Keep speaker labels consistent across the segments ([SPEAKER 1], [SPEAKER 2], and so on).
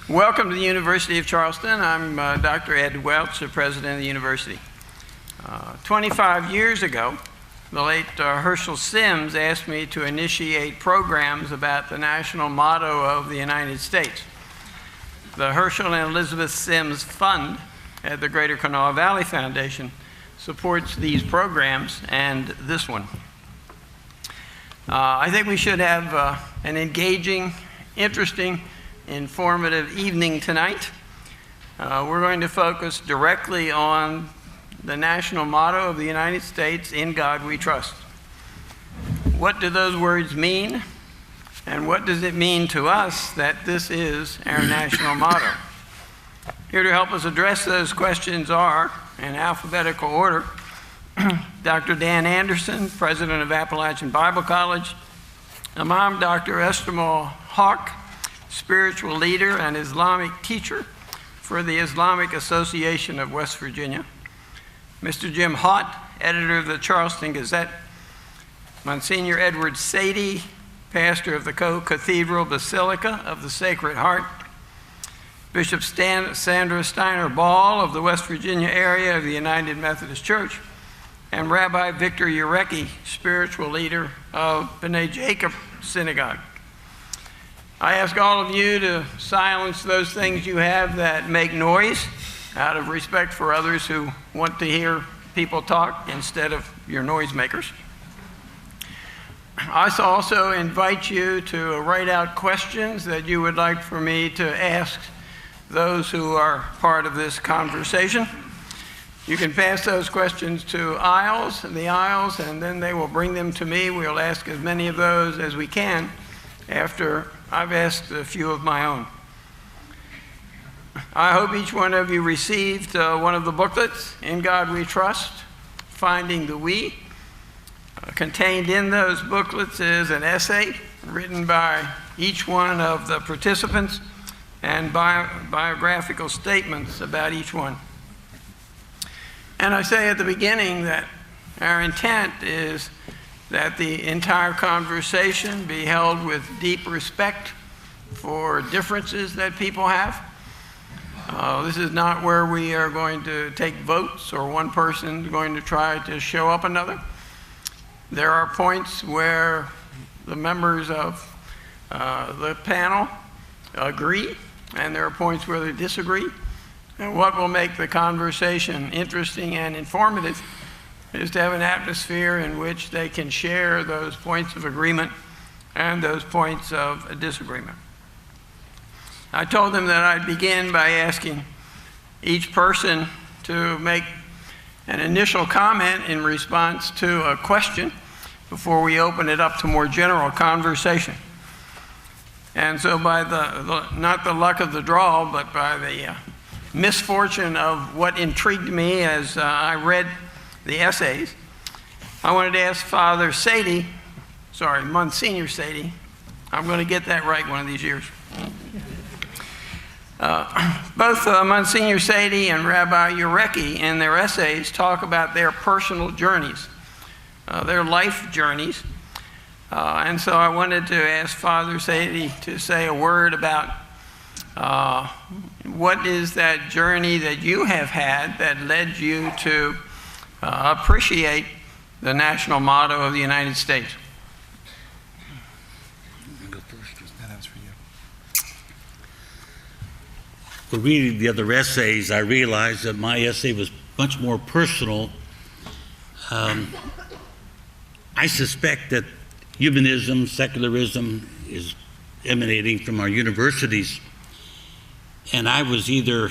[SPEAKER 1] Welcome to the University of Charleston. I'm Dr. Ed Welch, the president of the university. 25 years ago, the late Herschel Sims asked me to initiate programs about the national motto of the United States. The Herschel and Elizabeth Sims Fund at the Greater Kanawha Valley Foundation supports these programs and this one. I think we should have an engaging, interesting, informative evening tonight. We're going to focus directly on the national motto of the United States, "In God We Trust." What do those words mean? And what does it mean to us that this is our national motto? Here to help us address those questions are, in alphabetical order, Dr. Dan Anderson, president of Appalachian Bible College, Imam Dr. Ehteshamul Haque, spiritual leader and Islamic teacher for the Islamic Association of West Virginia, Mr. Jim Haught, editor of the Charleston Gazette, Monsignor Edward Sadie, pastor of the Co-Cathedral Basilica of the Sacred Heart, Bishop Sandra Steiner Ball of the West Virginia area of the United Methodist Church, and Rabbi Victor Urecki, spiritual leader of B'nai Jacob Synagogue. I ask all of you to silence those things you have that make noise out of respect for others who want to hear people talk instead of your noisemakers. I also invite you to write out questions that you would like for me to ask those who are part of this conversation. You can pass those questions to the aisles, and then they will bring them to me. We'll ask as many of those as we can after I've asked a few of my own. I hope each one of you received one of the booklets, "In God We Trust, Finding the We." Contained in those booklets is an essay written by each one of the participants and biographical statements about each one. And I say at the beginning that our intent is that the entire conversation be held with deep respect for differences that people have. This is not where we are going to take votes or one person is going to try to show up another. There are points where the members of the panel agree, and there are points where they disagree. And what will make the conversation interesting and informative is to have an atmosphere in which they can share those points of agreement and those points of disagreement. I told them that I'd begin by asking each person to make an initial comment in response to a question before we open it up to more general conversation. And so by not the luck of the draw, but by the misfortune of what intrigued me as I read the essays, I wanted to ask Monsignor Sadie, I'm going to get that right one of these years. Both Monsignor Sadie and Rabbi Urecki in their essays talk about their personal journeys, their life journeys. And so I wanted to ask Father Sadie to say a word about what is that journey that you have had that led you to appreciate the national motto of the United States.
[SPEAKER 2] Go first. That's for you.
[SPEAKER 3] Well, reading the other essays, I realized that my essay was much more personal. I suspect that humanism, secularism is emanating from our universities, and I was either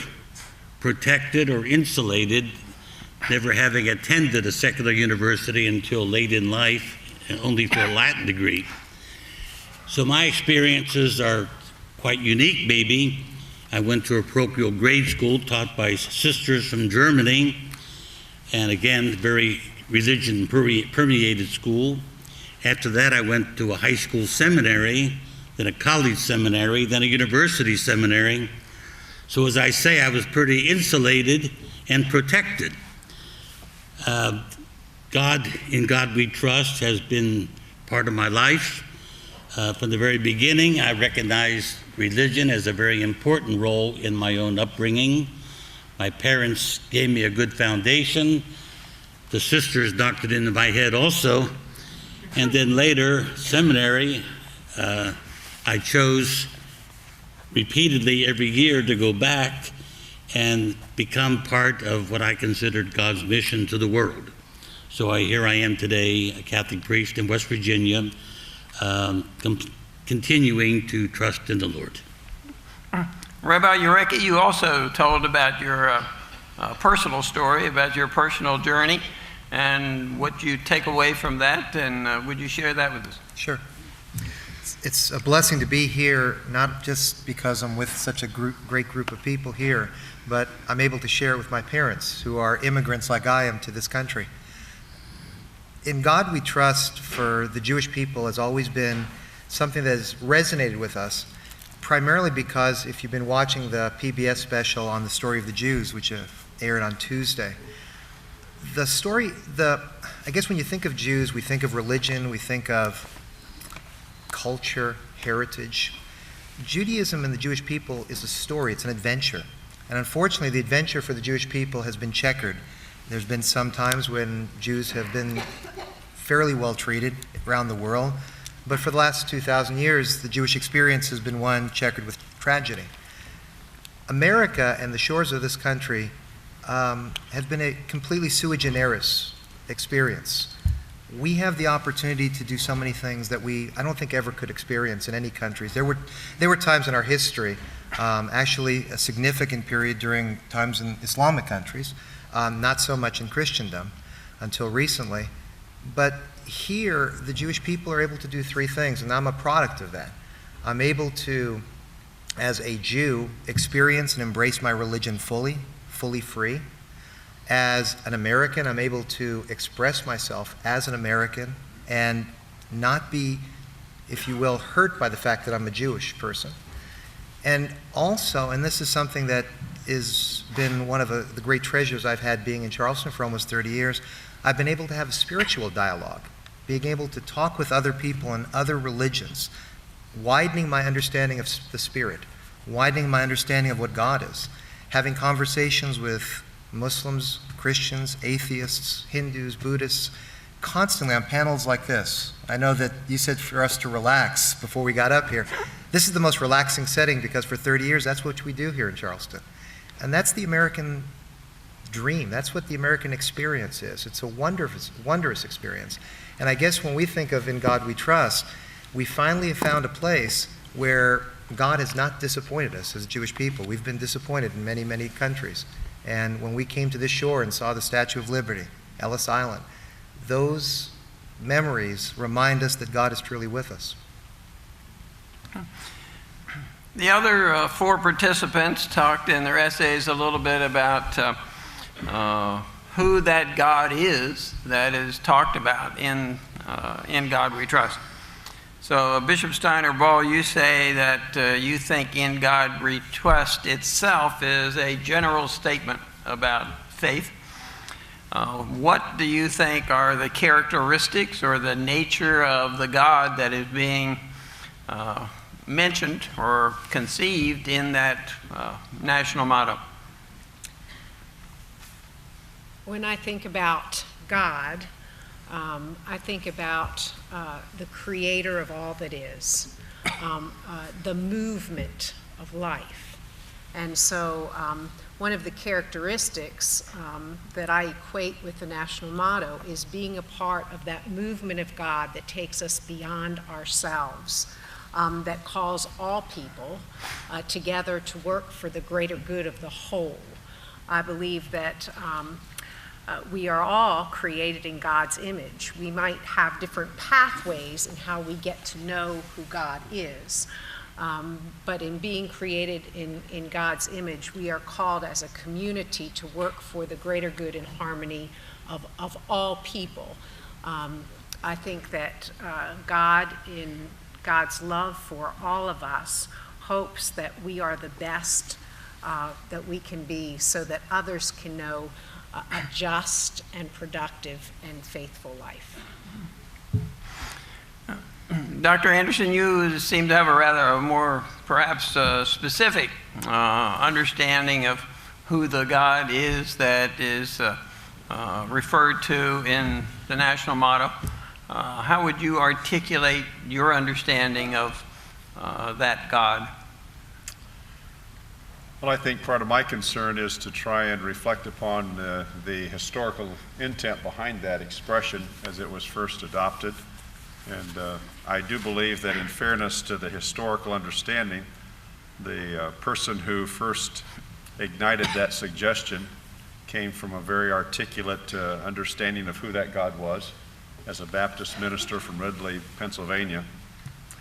[SPEAKER 3] protected or insulated, never having attended a secular university until late in life, and only for a Latin degree. So my experiences are quite unique, maybe. I went to a parochial grade school taught by sisters from Germany, and again, very religion permeated school. After that, I went to a high school seminary, then a college seminary, then a university seminary. So as I say, I was pretty insulated and protected. In God We Trust has been part of my life. From the very beginning, I recognized religion has a very important role in my own upbringing. My parents gave me a good foundation. The sisters knocked it into my head also. And then later, seminary, I chose repeatedly every year to go back and become part of what I considered God's mission to the world. So here I am today, a Catholic priest in West Virginia, continuing to trust in the Lord.
[SPEAKER 1] Rabbi Urecki, you also told about your personal story, about your personal journey, and what you take away from that, and would you share that with us?
[SPEAKER 4] Sure. It's a blessing to be here, not just because I'm with such a great group of people here, but I'm able to share it with my parents, who are immigrants like I am to this country. In God We Trust for the Jewish people has always been something that has resonated with us, primarily because if you've been watching the PBS special on the story of the Jews, which aired on Tuesday, the story, I guess when you think of Jews, we think of religion, we think of culture, heritage. Judaism and the Jewish people is a story, it's an adventure. And unfortunately, the adventure for the Jewish people has been checkered. There's been some times when Jews have been fairly well treated around the world, but for the last 2,000 years, the Jewish experience has been one checkered with tragedy. America and the shores of this country have been a completely sui generis experience. We have the opportunity to do so many things that I don't think ever could experience in any countries. There were times in our history, actually a significant period during times in Islamic countries, not so much in Christendom until recently, but here the Jewish people are able to do three things, and I'm a product of that. I'm able to, as a Jew, experience and embrace my religion fully free. As an American, I'm able to express myself as an American and not be, if you will, hurt by the fact that I'm a Jewish person. And also, and this is something that has been one of the great treasures I've had being in Charleston for almost 30 years, I've been able to have a spiritual dialogue, being able to talk with other people in other religions, widening my understanding of the Spirit, widening my understanding of what God is, having conversations with Muslims, Christians, atheists, Hindus, Buddhists, constantly on panels like this. I know that you said for us to relax before we got up here. This is the most relaxing setting because for 30 years, that's what we do here in Charleston. And that's the American dream. That's what the American experience is. It's a wondrous experience. And I guess when we think of In God We Trust, we finally have found a place where God has not disappointed us as Jewish people. We've been disappointed in many, many countries. And when we came to this shore and saw the Statue of Liberty, Ellis Island, those memories remind us that God is truly with us.
[SPEAKER 1] The other four participants talked in their essays a little bit about who that God is that is talked about in God We Trust. So Bishop Steiner Ball, you say that you think In God We Trust itself is a general statement about faith. What do you think are the characteristics or the nature of the God that is being mentioned or conceived in that national motto?
[SPEAKER 5] When I think about God, I think about the creator of all that is, the movement of life. And so one of the characteristics that I equate with the national motto is being a part of that movement of God that takes us beyond ourselves, that calls all people together to work for the greater good of the whole. I believe that we are all created in God's image. We might have different pathways in how we get to know who God is. But in being created in God's image, we are called as a community to work for the greater good and harmony of all people. I think that God, in God's love for all of us, hopes that we are the best that we can be so that others can know a just and productive and faithful life.
[SPEAKER 1] Dr. Anderson, you seem to have a more perhaps specific understanding of who the God is that is referred to in the national motto. How would you articulate your understanding of that God?
[SPEAKER 6] Well, I think part of my concern is to try and reflect upon the historical intent behind that expression as it was first adopted. And I do believe that in fairness to the historical understanding, the person who first ignited that suggestion came from a very articulate understanding of who that God was. As a Baptist minister from Ridley, Pennsylvania,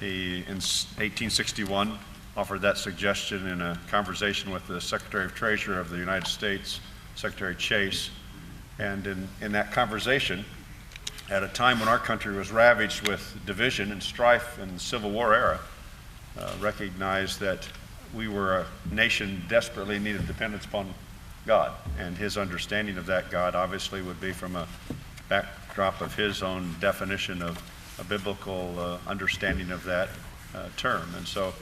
[SPEAKER 6] he, in 1861, offered that suggestion in a conversation with the Secretary of Treasury of the United States, Secretary Chase. And in that conversation, at a time when our country was ravaged with division and strife in the Civil War era, recognized that we were a nation desperately needed dependence upon God. And his understanding of that God obviously would be from a backdrop of his own definition of a biblical understanding of that term. And so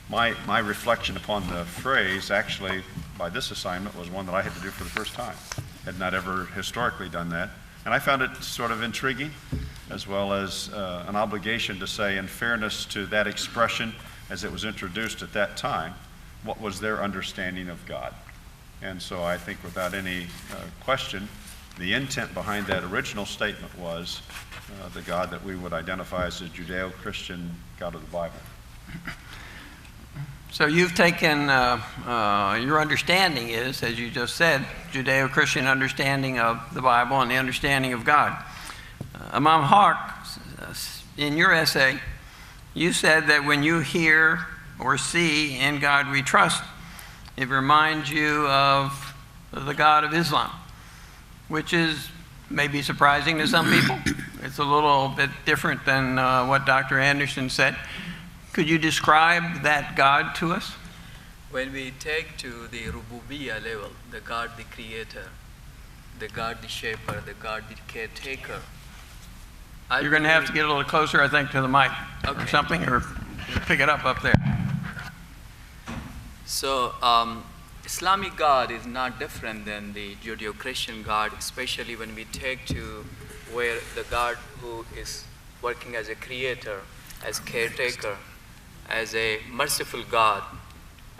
[SPEAKER 6] my reflection upon the phrase, actually, by this assignment, was one that I had to do for the first time. Had not ever historically done that. And I found it sort of intriguing, as well as an obligation to say, in fairness to that expression as it was introduced at that time, what was their understanding of God? And so I think without any question, the intent behind that original statement was the God that we would identify as the Judeo-Christian God of the Bible.
[SPEAKER 1] So you've taken, your understanding is, as you just said, Judeo-Christian understanding of the Bible and the understanding of God. Imam Haque, in your essay, you said that when you hear or see "In God We Trust," it reminds you of the God of Islam, which is maybe surprising to some people. It's a little bit different than what Dr. Anderson said. Could you describe that God to us?
[SPEAKER 7] When we take to the Rububiyya level, the God the creator, the God the shaper, the God the caretaker.
[SPEAKER 1] You're going to have to get a little closer, I think, to the mic or something, or pick it up there.
[SPEAKER 7] So, Islamic God is not different than the Judeo-Christian God, especially when we take to where the God who is working as a creator, as caretaker, as a merciful God,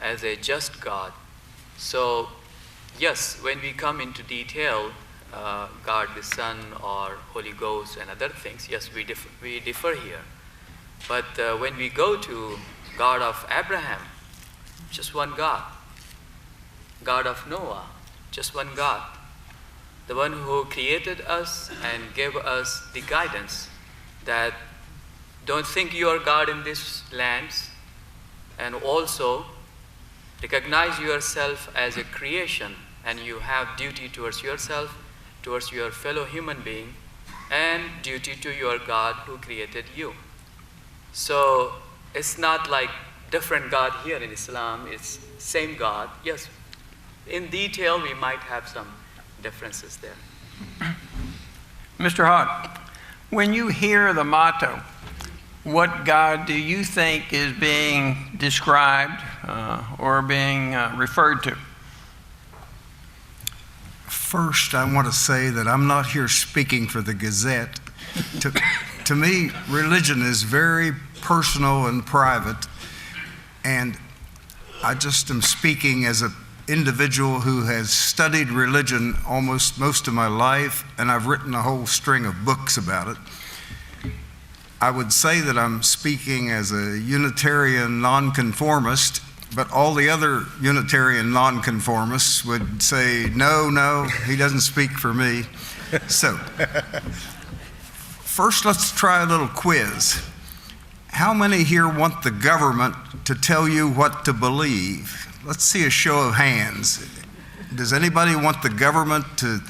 [SPEAKER 7] as a just God. So, yes, when we come into detail, God the Son or Holy Ghost and other things, yes, we differ here. But when we go to God of Abraham, just one God. God of Noah, just one God. The one who created us and gave us the guidance that don't think you are God in these lands, and also recognize yourself as a creation, and you have duty towards yourself, towards your fellow human being, and duty to your God who created you. So it's not like different God here in Islam, it's same God. Yes, in detail we might have some differences there.
[SPEAKER 1] Mr. Haught, when you hear the motto, what God do you think is being described or being referred to?
[SPEAKER 8] First, I want to say that I'm not here speaking for the Gazette. To me, religion is very personal and private, and I just am speaking as an individual who has studied religion almost most of my life, and I've written a whole string of books about it. I would say that I'm speaking as a Unitarian nonconformist, but all the other Unitarian nonconformists would say, no, he doesn't speak for me. So, first let's try a little quiz. How many here want the government to tell you what to believe? Let's see a show of hands. Does anybody want the government to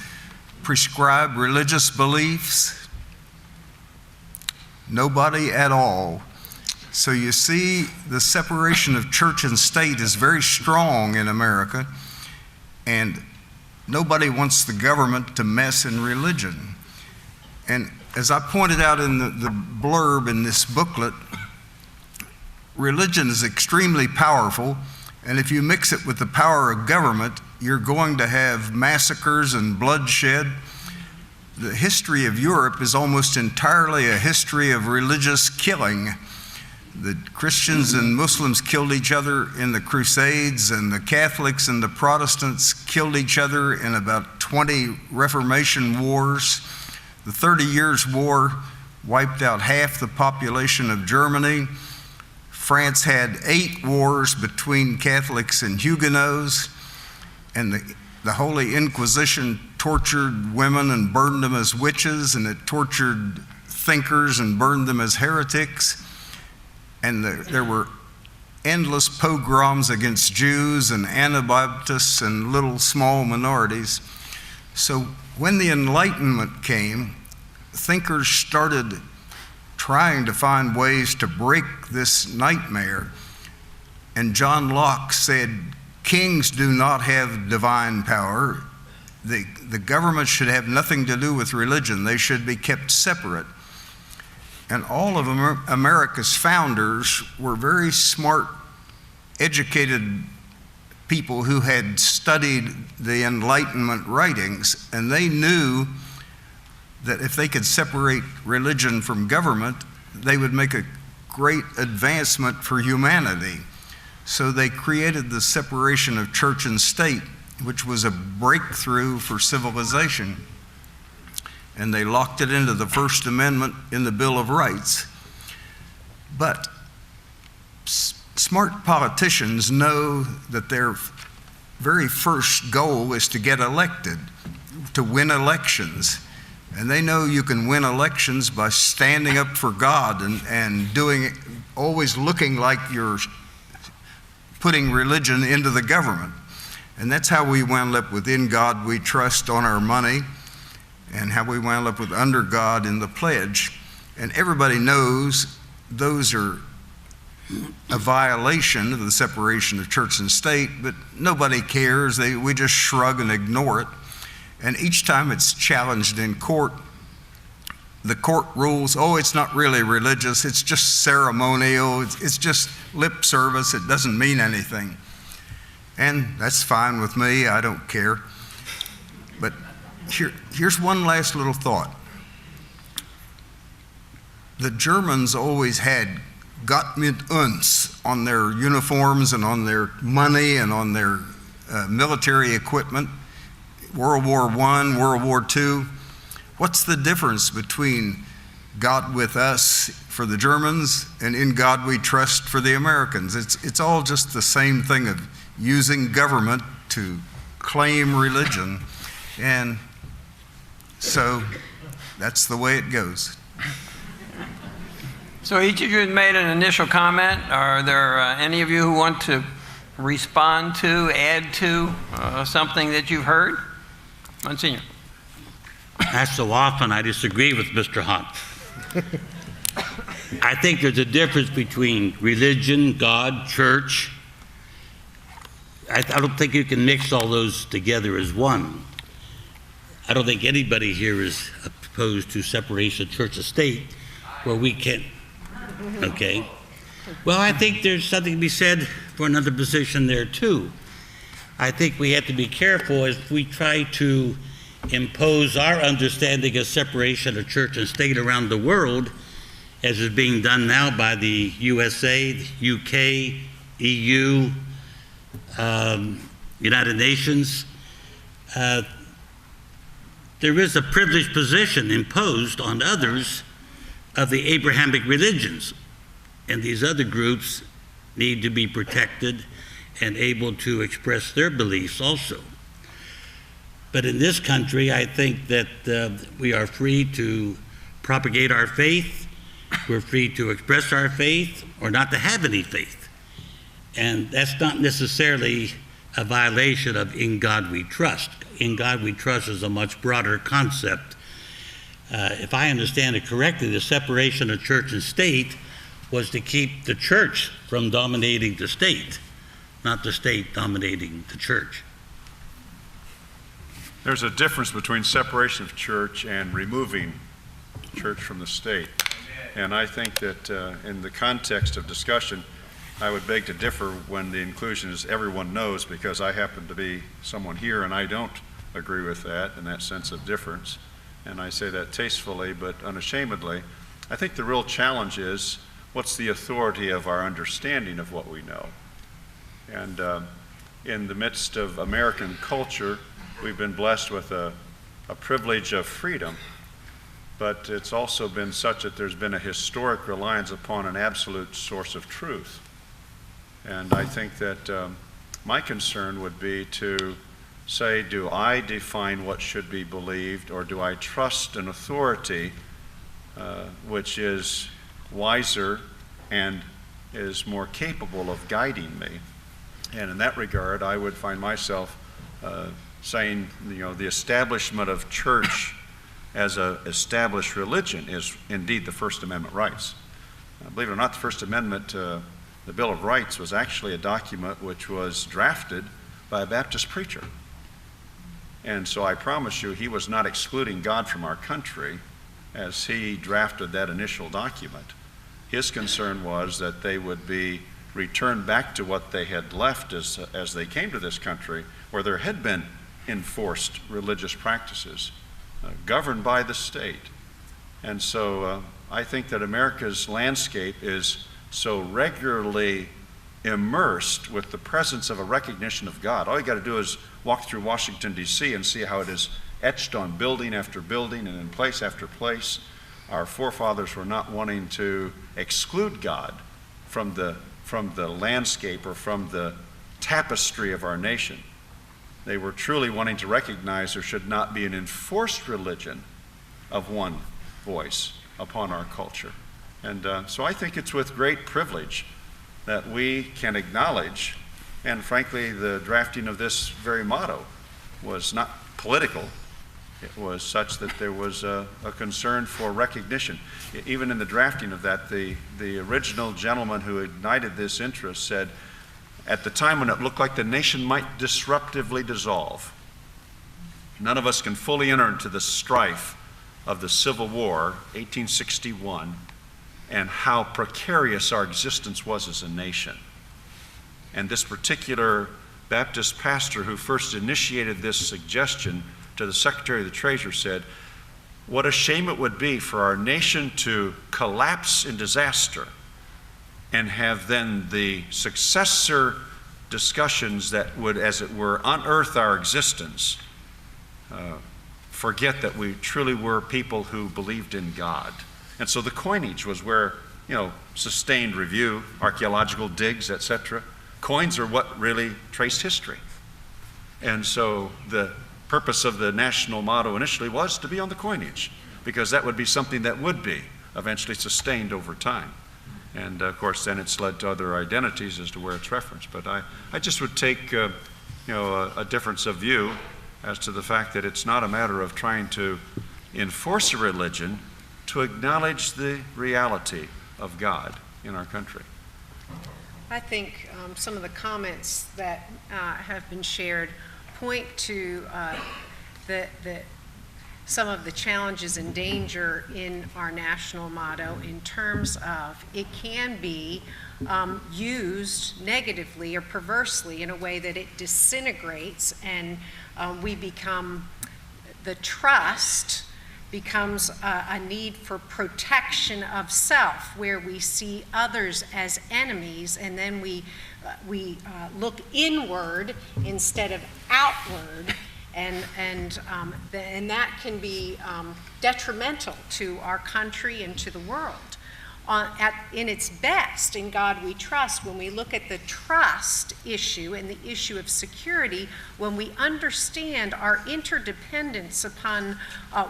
[SPEAKER 8] prescribe religious beliefs? Nobody at all. So you see, the separation of church and state is very strong in America, and nobody wants the government to mess in religion. And as I pointed out in the blurb in this booklet, religion is extremely powerful, and if you mix it with the power of government, you're going to have massacres and bloodshed. The history of Europe is almost entirely a history of religious killing. The Christians and Muslims killed each other in the Crusades, and the Catholics and the Protestants killed each other in about 20 Reformation wars. The 30 Years' War wiped out half the population of Germany. France had 8 wars between Catholics and Huguenots, and the Holy Inquisition tortured women and burned them as witches, and it tortured thinkers and burned them as heretics. And there were endless pogroms against Jews and Anabaptists and little small minorities. So when the Enlightenment came, thinkers started trying to find ways to break this nightmare. And John Locke said, kings do not have divine power. The government should have nothing to do with religion. They should be kept separate. And all of America's founders were very smart, educated people who had studied the Enlightenment writings, and they knew that if they could separate religion from government, they would make a great advancement for humanity. So they created the separation of church and state, which was a breakthrough for civilization. And they locked it into the First Amendment in the Bill of Rights. But smart politicians know that their very first goal is to get elected, to win elections. And they know you can win elections by standing up for God and doing it, always looking like you're putting religion into the government. And that's how we wound up with In God We Trust on our money, and how we wound up with Under God in the pledge. And everybody knows those are a violation of the separation of church and state, but nobody cares. We just shrug and ignore it. And each time it's challenged in court, the court rules, oh, it's not really religious, it's just ceremonial, it's just lip service, it doesn't mean anything. And that's fine with me, I don't care. But here's one last little thought. The Germans always had Gott mit uns on their uniforms and on their money and on their military equipment. World War I, World War II. What's the difference between God with us for the Germans and In God We Trust for the Americans? It's all just the same thing of using government to claim religion. And so that's the way it goes.
[SPEAKER 1] So each of you has made an initial comment. Are there any of you who want to respond to, add to something that you've heard? Monsignor.
[SPEAKER 3] As so often, I disagree with Mr. Haught. I think there's a difference between religion, God, church. I don't think you can mix all those together as one. I don't think anybody here is opposed to separation of church and state, where we can. Okay. Well, I think there's something to be said for another position there too. I think we have to be careful as we try to impose our understanding of separation of church and state around the world, as is being done now by the USA, the UK, EU, United Nations. There is a privileged position imposed on others of the Abrahamic religions, and these other groups need to be protected and able to express their beliefs also. But in this country, I think that we are free to propagate our faith, we're free to express our faith, or not to have any faith. And that's not necessarily a violation of In God We Trust. In God We Trust is a much broader concept. If I understand it correctly, the separation of church and state was to keep the church from dominating the state, not the state dominating the church.
[SPEAKER 6] There's a difference between separation of church and removing church from the state. And I think that in the context of discussion, I would beg to differ when the inclusion is everyone knows, because I happen to be someone here and I don't agree with that and that sense of difference. And I say that tastefully but unashamedly. I think the real challenge is, what's the authority of our understanding of what we know? And in the midst of American culture, we've been blessed with a privilege of freedom, but it's also been such that there's been a historic reliance upon an absolute source of truth. And I think that my concern would be to say, do I define what should be believed, or do I trust an authority which is wiser and is more capable of guiding me? And in that regard, I would find myself saying, the establishment of church as an established religion is indeed the First Amendment rights. Believe it or not, the First Amendment, the Bill of Rights, was actually a document which was drafted by a Baptist preacher. And so I promise you, he was not excluding God from our country as he drafted that initial document. His concern was that they would be returned back to what they had left as they came to this country, where there had been enforced religious practices governed by the state. And so I think that America's landscape is so regularly immersed with the presence of a recognition of God. All you got to do is walk through Washington, D.C. and see how it is etched on building after building and in place after place. Our forefathers were not wanting to exclude God from the landscape or from the tapestry of our nation. They were truly wanting to recognize there should not be an enforced religion of one voice upon our culture. And so I think it's with great privilege that we can acknowledge, and frankly, the drafting of this very motto was not political. It was such that there was a concern for recognition. Even in the drafting of that, the original gentleman who ignited this interest said, at the time when it looked like the nation might disruptively dissolve, none of us can fully enter into the strife of the Civil War, 1861, and how precarious our existence was as a nation. And this particular Baptist pastor who first initiated this suggestion to the Secretary of the Treasury said, what a shame it would be for our nation to collapse in disaster and have then the successor discussions that would, as it were, unearth our existence, forget that we truly were people who believed in God. And so the coinage was where, sustained review, archaeological digs, etc. Coins are what really traced history. And so the purpose of the national motto initially was to be on the coinage, because that would be something that would be eventually sustained over time. And of course, then it's led to other identities as to where it's referenced. But I just would take, a difference of view as to the fact that it's not a matter of trying to enforce a religion, to acknowledge the reality of God in our country.
[SPEAKER 5] I think some of the comments that have been shared point to some of the challenges and danger in our national motto in terms of it can be used negatively or perversely in a way that it disintegrates, and we become, the trust becomes a need for protection of self, where we see others as enemies, and then we look inward instead of outward, and that can be detrimental to our country and to the world. In its best, in God we trust, when we look at the trust issue and the issue of security, when we understand our interdependence upon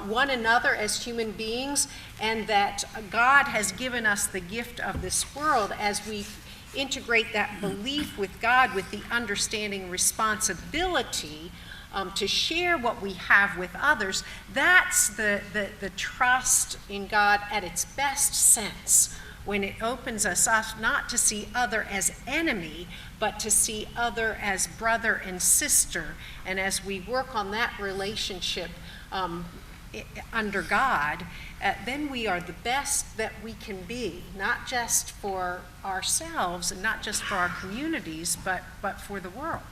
[SPEAKER 5] one another as human beings, and that God has given us the gift of this world, as we integrate that belief with God with the understanding responsibility to share what we have with others, that's the trust in God at its best sense, when it opens us up not to see other as enemy, but to see other as brother and sister. And as we work on that relationship, under God, then we are the best that we can be, not just for ourselves and not just for our communities, but for the world.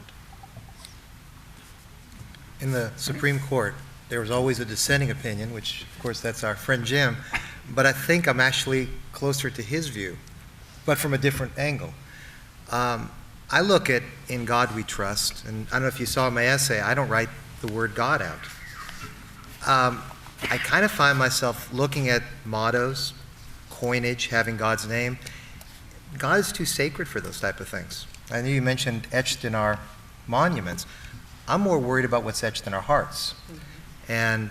[SPEAKER 4] In the Supreme Court, there was always a dissenting opinion, which, of course, that's our friend Jim, but I think I'm actually closer to his view, but from a different angle. I look at In God We Trust, and I don't know if you saw my essay, I don't write the word God out. I kind of find myself looking at mottos, coinage, having God's name. God is too sacred for those type of things. I know you mentioned etched in our monuments. I'm more worried about what's etched in our hearts. And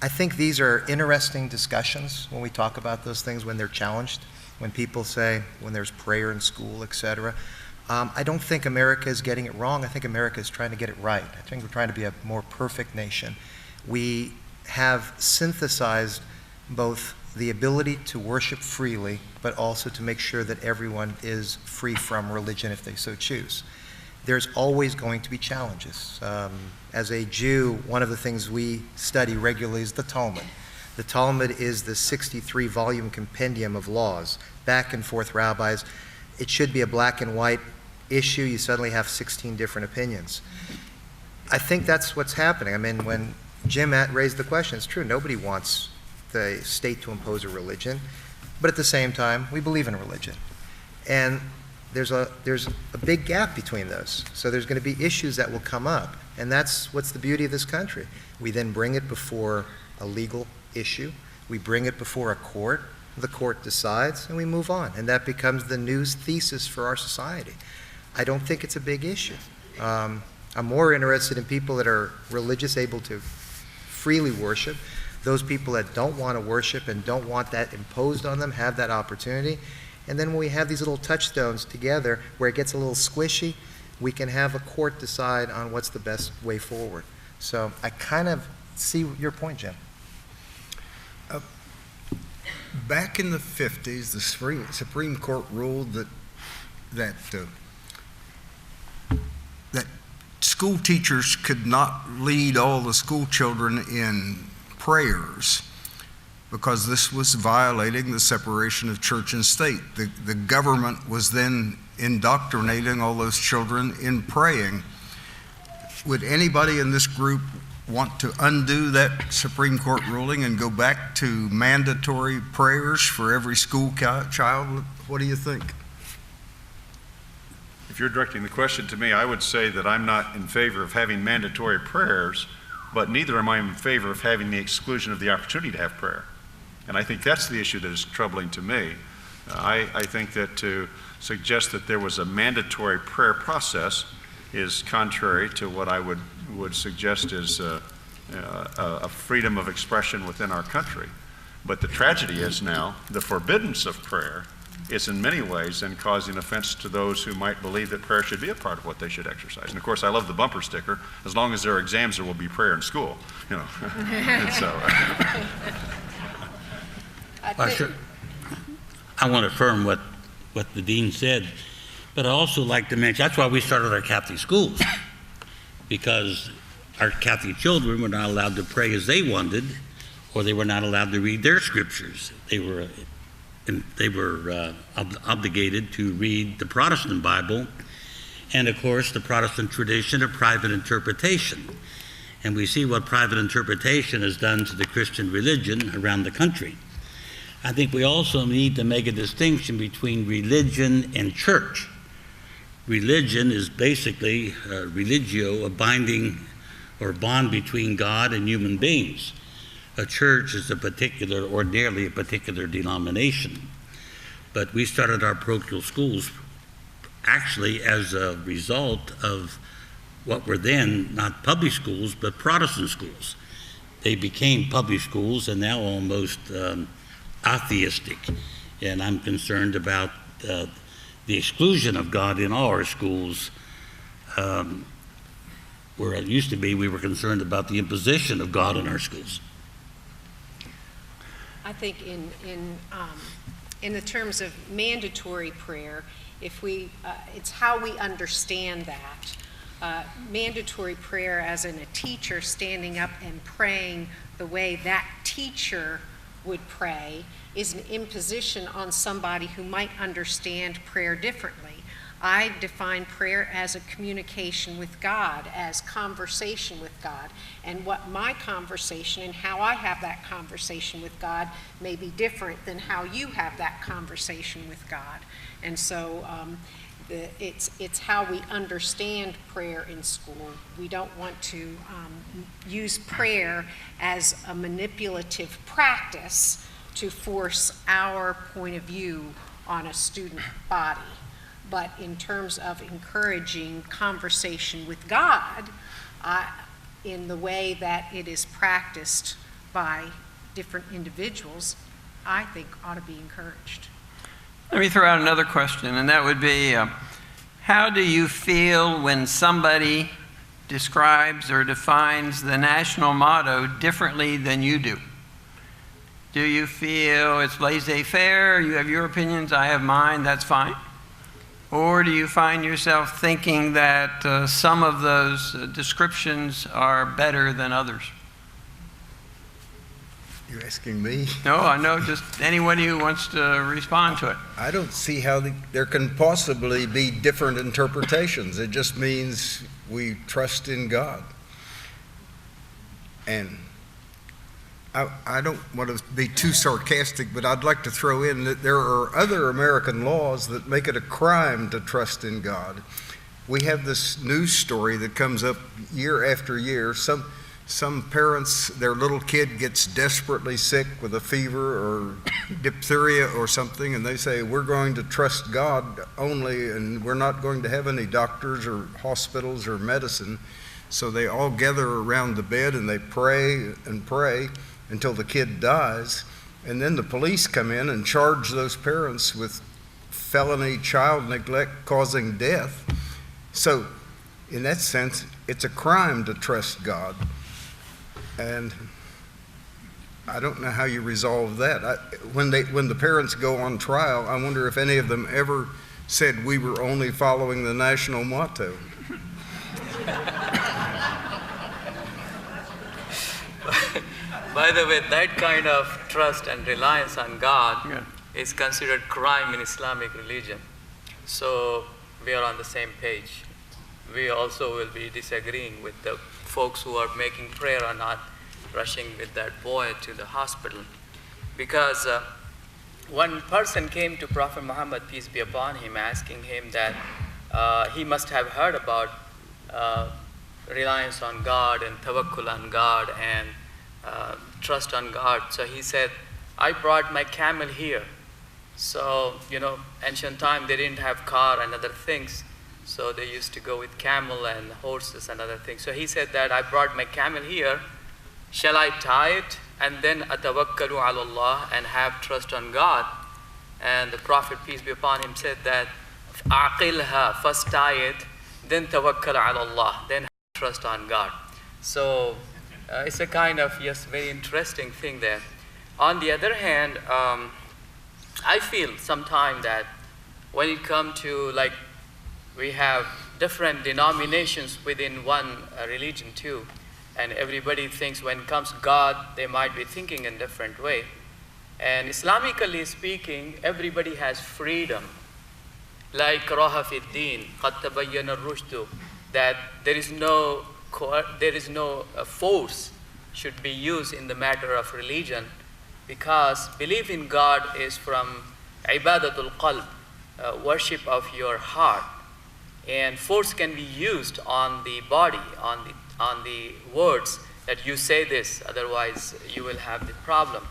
[SPEAKER 4] I think these are interesting discussions when we talk about those things, when they're challenged, when people say, when there's prayer in school, etc. I don't think America is getting it wrong. I think America is trying to get it right. I think we're trying to be a more perfect nation. We have synthesized both the ability to worship freely, but also to make sure that everyone is free from religion if they so choose. There's always going to be challenges. As a Jew, one of the things we study regularly is the Talmud. The Talmud is the 63-volume compendium of laws, back and forth rabbis. It should be a black and white issue. You suddenly have 16 different opinions. I think that's what's happening. I mean, when Jim raised the question, it's true, nobody wants the state to impose a religion, but at the same time, we believe in religion. And there's a big gap between those. So there's going to be issues that will come up, and that's what's the beauty of this country. We then bring it before a legal issue. We bring it before a court. The court decides, and we move on, and that becomes the news thesis for our society. I don't think it's a big issue. I'm more interested in people that are religious, able to freely worship. Those people that don't want to worship and don't want that imposed on them have that opportunity. And then when we have these little touchstones together where it gets a little squishy, we can have a court decide on what's the best way forward. So I kind of see your point, Jim.
[SPEAKER 8] Back in the 50s, the Supreme Court ruled that school teachers could not lead all the school children in prayers because this was violating the separation of church and state. The government was then indoctrinating all those children in praying. Would anybody in this group want to undo that Supreme Court ruling and go back to mandatory prayers for every school child? What do you think?
[SPEAKER 6] If you're directing the question to me, I would say that I'm not in favor of having mandatory prayers, but neither am I in favor of having the exclusion of the opportunity to have prayer. And I think that's the issue that is troubling to me. I think that to suggest that there was a mandatory prayer process is contrary to what I would suggest is a freedom of expression within our country. But the tragedy is now the forbiddance of prayer is in many ways then causing offense to those who might believe that prayer should be a part of what they should exercise. And of course, I love the bumper sticker. As long as there are exams, there will be prayer in school. You know, and so.
[SPEAKER 3] I want to affirm what the dean said, but I also like to mention that's why we started our Catholic schools, because our Catholic children were not allowed to pray as they wanted, or they were not allowed to read their scriptures. They were obligated to read the Protestant Bible and, of course, the Protestant tradition of private interpretation. And we see what private interpretation has done to the Christian religion around the country. I think we also need to make a distinction between religion and church. Religion is basically religio, a binding or bond between God and human beings. A church is ordinarily a particular denomination. But we started our parochial schools actually as a result of what were then not public schools, but Protestant schools. They became public schools and now almost atheistic. And I'm concerned about the exclusion of God in all our schools. Where it used to be, we were concerned about the imposition of God in our schools.
[SPEAKER 5] I think in the terms of mandatory prayer, if we, it's how we understand that. mandatory prayer as in a teacher standing up and praying the way that teacher would pray is an imposition on somebody who might understand prayer differently. I define prayer as a communication with God, as conversation with God. And what my conversation and how I have that conversation with God may be different than how you have that conversation with God. And so it's how we understand prayer in school. We don't want to use prayer as a manipulative practice to force our point of view on a student body. But in terms of encouraging conversation with God in the way that it is practiced by different individuals, I think ought to be encouraged.
[SPEAKER 1] Let me throw out another question, and that would be, how do you feel when somebody describes or defines the national motto differently than you do? Do you feel it's laissez-faire, you have your opinions, I have mine, that's fine? Or do you find yourself thinking that some of those descriptions are better than others?
[SPEAKER 9] You're asking me?
[SPEAKER 1] No, I know, just anybody who wants to respond to it.
[SPEAKER 9] I don't see how there can possibly be different interpretations. It just means we trust in God. And I don't want to be too sarcastic, but I'd like to throw in that there are other American laws that make it a crime to trust in God. We have this news story that comes up year after year. Some parents, their little kid gets desperately sick with a fever or diphtheria or something, and they say, we're going to trust God only, and we're not going to have any doctors or hospitals or medicine. So they all gather around the bed and they pray and pray until the kid dies, and then the police come in and charge those parents with felony child neglect causing death. So in that sense, it's a crime to trust God. And I don't know how you resolve that. When the parents go on trial, I wonder if any of them ever said we were only following the national motto.
[SPEAKER 7] By the way, that kind of trust and reliance on God is considered crime in Islamic religion. So we are on the same page. We also will be disagreeing with the folks who are making prayer or not rushing with that boy to the hospital. Because one person came to Prophet Muhammad, peace be upon him, asking him that he must have heard about reliance on God and tawakkul on God and trust on God. So he said, I brought my camel here. So, ancient time, they didn't have car and other things. So they used to go with camel and horses and other things. So he said that I brought my camel here. Shall I tie it and then atawakkalu ala Allah and have trust on God? And the Prophet, peace be upon him, said that aqilha, first tie it, then tawakkal ala Allah, then have trust on God. So it's a kind of, yes, very interesting thing there. On the other hand, I feel sometimes that when it comes to, like, we have different denominations within one religion too, and everybody thinks when it comes to God, they might be thinking in a different way. And Islamically speaking, everybody has freedom. Like raha fi din, qad tabayyana ar-rushdu, that there is no force should be used in the matter of religion, because belief in God is from ibadatul qalb, worship of your heart, and force can be used on the body, on the words that you say this, otherwise you will have the problem.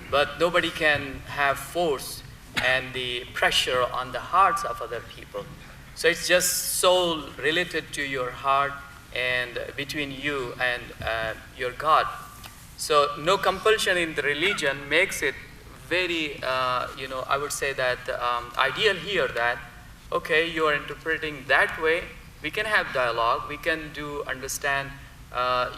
[SPEAKER 7] But nobody can have force and the pressure on the hearts of other people. So it's just soul related to your heart and between you and your God. So no compulsion in the religion makes it very, I would say that ideal here that, okay, you are interpreting that way, we can have dialogue, we can understand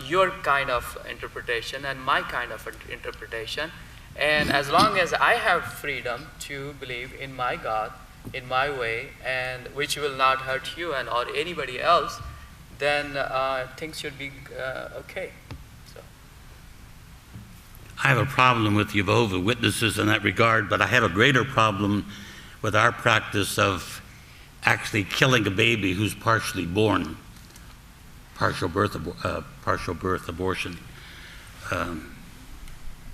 [SPEAKER 7] your kind of interpretation and my kind of interpretation. And as long as I have freedom to believe in my God, in my way, and which will not hurt you and or anybody else, then things should be okay. So.
[SPEAKER 3] I have a problem with Jehovah's Witnesses in that regard, but I have a greater problem with our practice of actually killing a baby who's partially born, partial birth abortion.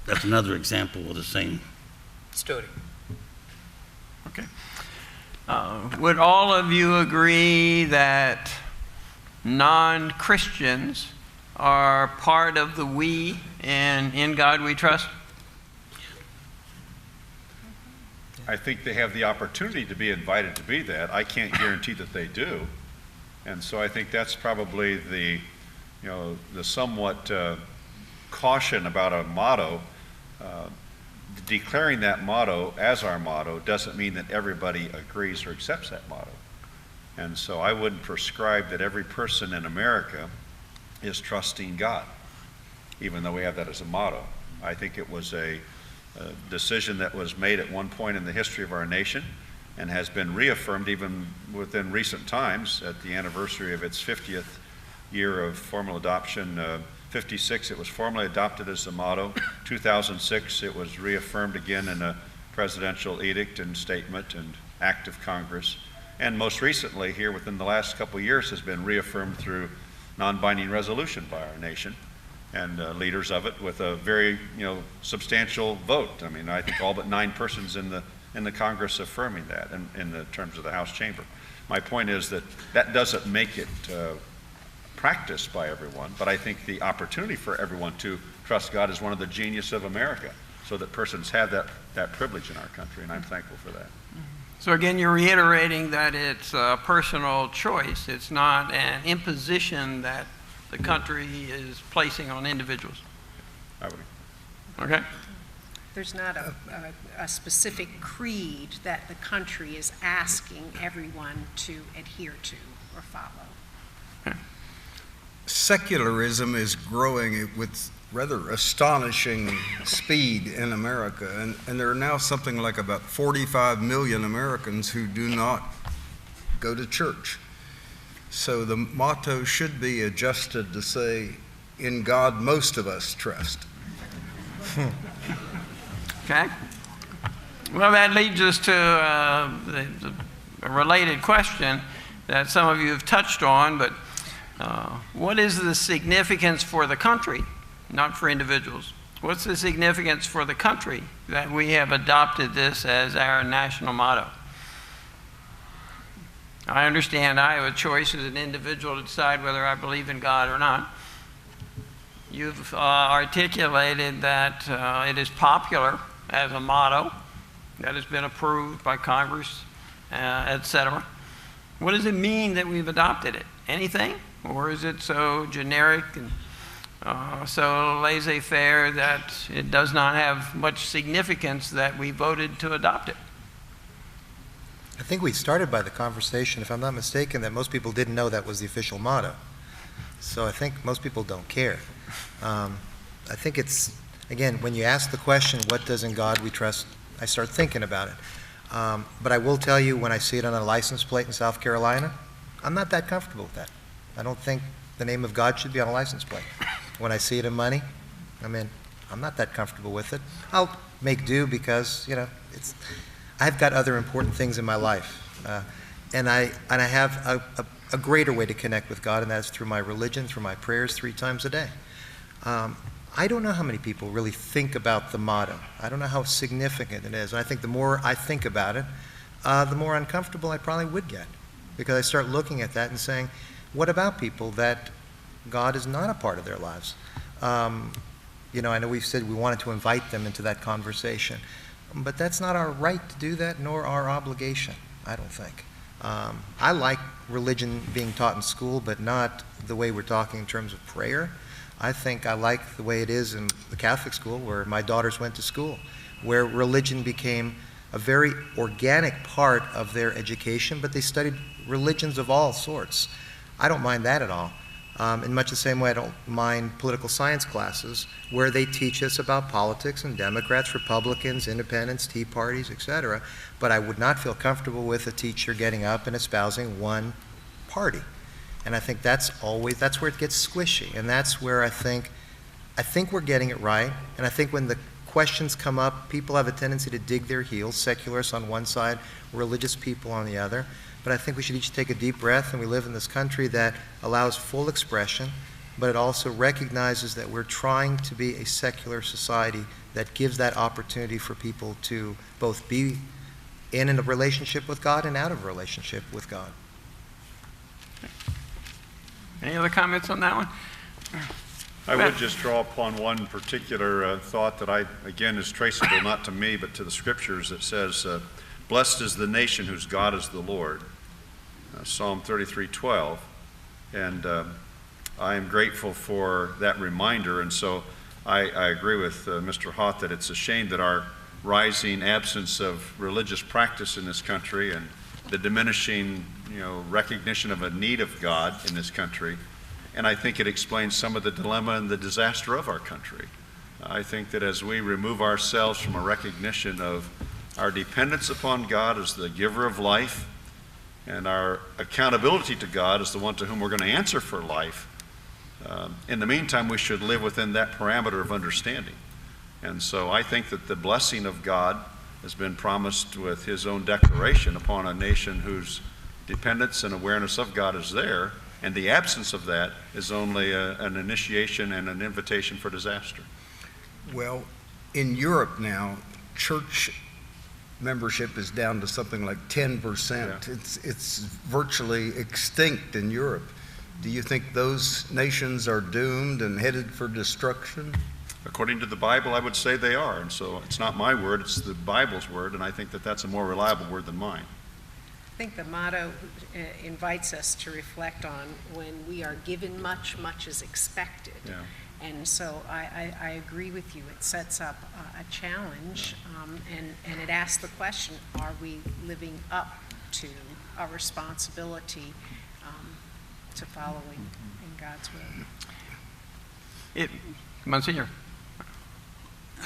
[SPEAKER 3] That's another example of the same
[SPEAKER 7] Story.
[SPEAKER 1] Okay. Would all of you agree that non-Christians are part of the we and in God we trust?
[SPEAKER 6] I think they have the opportunity to be invited to be that. I can't guarantee that they do. And so I think that's probably the somewhat caution about a motto. Declaring that motto as our motto doesn't mean that everybody agrees or accepts that motto. And so I wouldn't prescribe that every person in America is trusting God, even though we have that as a motto. I think it was a decision that was made at one point in the history of our nation and has been reaffirmed even within recent times at the anniversary of its 50th year of formal adoption. 56, it was formally adopted as the motto. 2006, it was reaffirmed again in a presidential edict and statement and act of Congress. And most recently, here within the last couple of years, has been reaffirmed through non-binding resolution by our nation and leaders of it with a very substantial vote. I mean, I think all but 9 persons in the Congress affirming that in the terms of the House chamber. My point is that doesn't make it practiced by everyone, but I think the opportunity for everyone to trust God is one of the genius of America, so that persons have that privilege in our country, and I'm thankful for that.
[SPEAKER 1] So again, you're reiterating that it's a personal choice. It's not an imposition that the country is placing on individuals.
[SPEAKER 6] I would.
[SPEAKER 1] Okay?
[SPEAKER 5] There's not a specific creed that the country is asking everyone to adhere to or follow.
[SPEAKER 9] Secularism is growing with rather astonishing speed in America, and there are now something like about 45 million Americans who do not go to church. So the motto should be adjusted to say, in God most of us trust.
[SPEAKER 1] Okay? Well, that leads us to a related question that some of you have touched on, but what is the significance for the country, not for individuals? What's the significance for the country that we have adopted this as our national motto? I understand I have a choice as an individual to decide whether I believe in God or not. You've articulated that it is popular as a motto that has been approved by Congress, etc. What does it mean that we've adopted it? Anything? Or is it so generic and so laissez-faire that it does not have much significance that we voted to adopt it?
[SPEAKER 4] I think we started by the conversation, if I'm not mistaken, that most people didn't know that was the official motto. So I think most people don't care. I think it's, again, when you ask the question, what does in God we trust, I start thinking about it. But I will tell you, when I see it on a license plate in South Carolina, I'm not that comfortable with that. I don't think the name of God should be on a license plate. When I see it in money, I'm not that comfortable with it. I'll make do because, I've got other important things in my life. And I have a greater way to connect with God, and that's through my religion, through my prayers 3 times a day. I don't know how many people really think about the motto. I don't know how significant it is. And I think the more I think about it, the more uncomfortable I probably would get, because I start looking at that and saying, what about people that God is not a part of their lives? I know we've said we wanted to invite them into that conversation, but that's not our right to do that, nor our obligation, I don't think. I like religion being taught in school, but not the way we're talking in terms of prayer. I think I like the way it is in the Catholic school where my daughters went to school, where religion became a very organic part of their education, but they studied religions of all sorts. I don't mind that at all. In much the same way I don't mind political science classes where they teach us about politics and Democrats, Republicans, independents, Tea Parties, etc. But I would not feel comfortable with a teacher getting up and espousing one party. And I think that's where it gets squishy, and that's where I think we're getting it right. And I think when the questions come up, people have a tendency to dig their heels, secularists on one side, religious people on the other. But I think we should each take a deep breath, and we live in this country that allows full expression, but it also recognizes that we're trying to be a secular society that gives that opportunity for people to both be in a relationship with God and out of a relationship with God.
[SPEAKER 1] Any other comments on that one?
[SPEAKER 6] I would just draw upon one particular thought that again, is traceable not to me, but to the scriptures that says, blessed is the nation whose God is the Lord. Psalm 33:12. And I am grateful for that reminder. And so I agree with Mr. Haught that it's a shame that our rising absence of religious practice in this country and the diminishing, recognition of a need of God in this country. And I think it explains some of the dilemma and the disaster of our country. I think that as we remove ourselves from a recognition of our dependence upon God as the giver of life and our accountability to God as the one to whom we're going to answer for life, in the meantime, we should live within that parameter of understanding. And so I think that the blessing of God has been promised with his own declaration upon a nation whose dependence and awareness of God is there, and the absence of that is only an initiation and an invitation for disaster.
[SPEAKER 9] Well, in Europe now, church membership is down to something like 10%.
[SPEAKER 6] Yeah.
[SPEAKER 9] It's virtually extinct in Europe. Do you think those nations are doomed and headed for destruction?
[SPEAKER 6] According to the Bible, I would say they are. And so it's not my word, it's the Bible's word, and I think that that's a more reliable word than mine.
[SPEAKER 5] I think the motto invites us to reflect on when we are given much, much is expected.
[SPEAKER 6] Yeah.
[SPEAKER 5] And so I agree with you. It sets up a challenge, and it asks the question, are we living up to our responsibility to following in God's will?
[SPEAKER 1] Monsignor.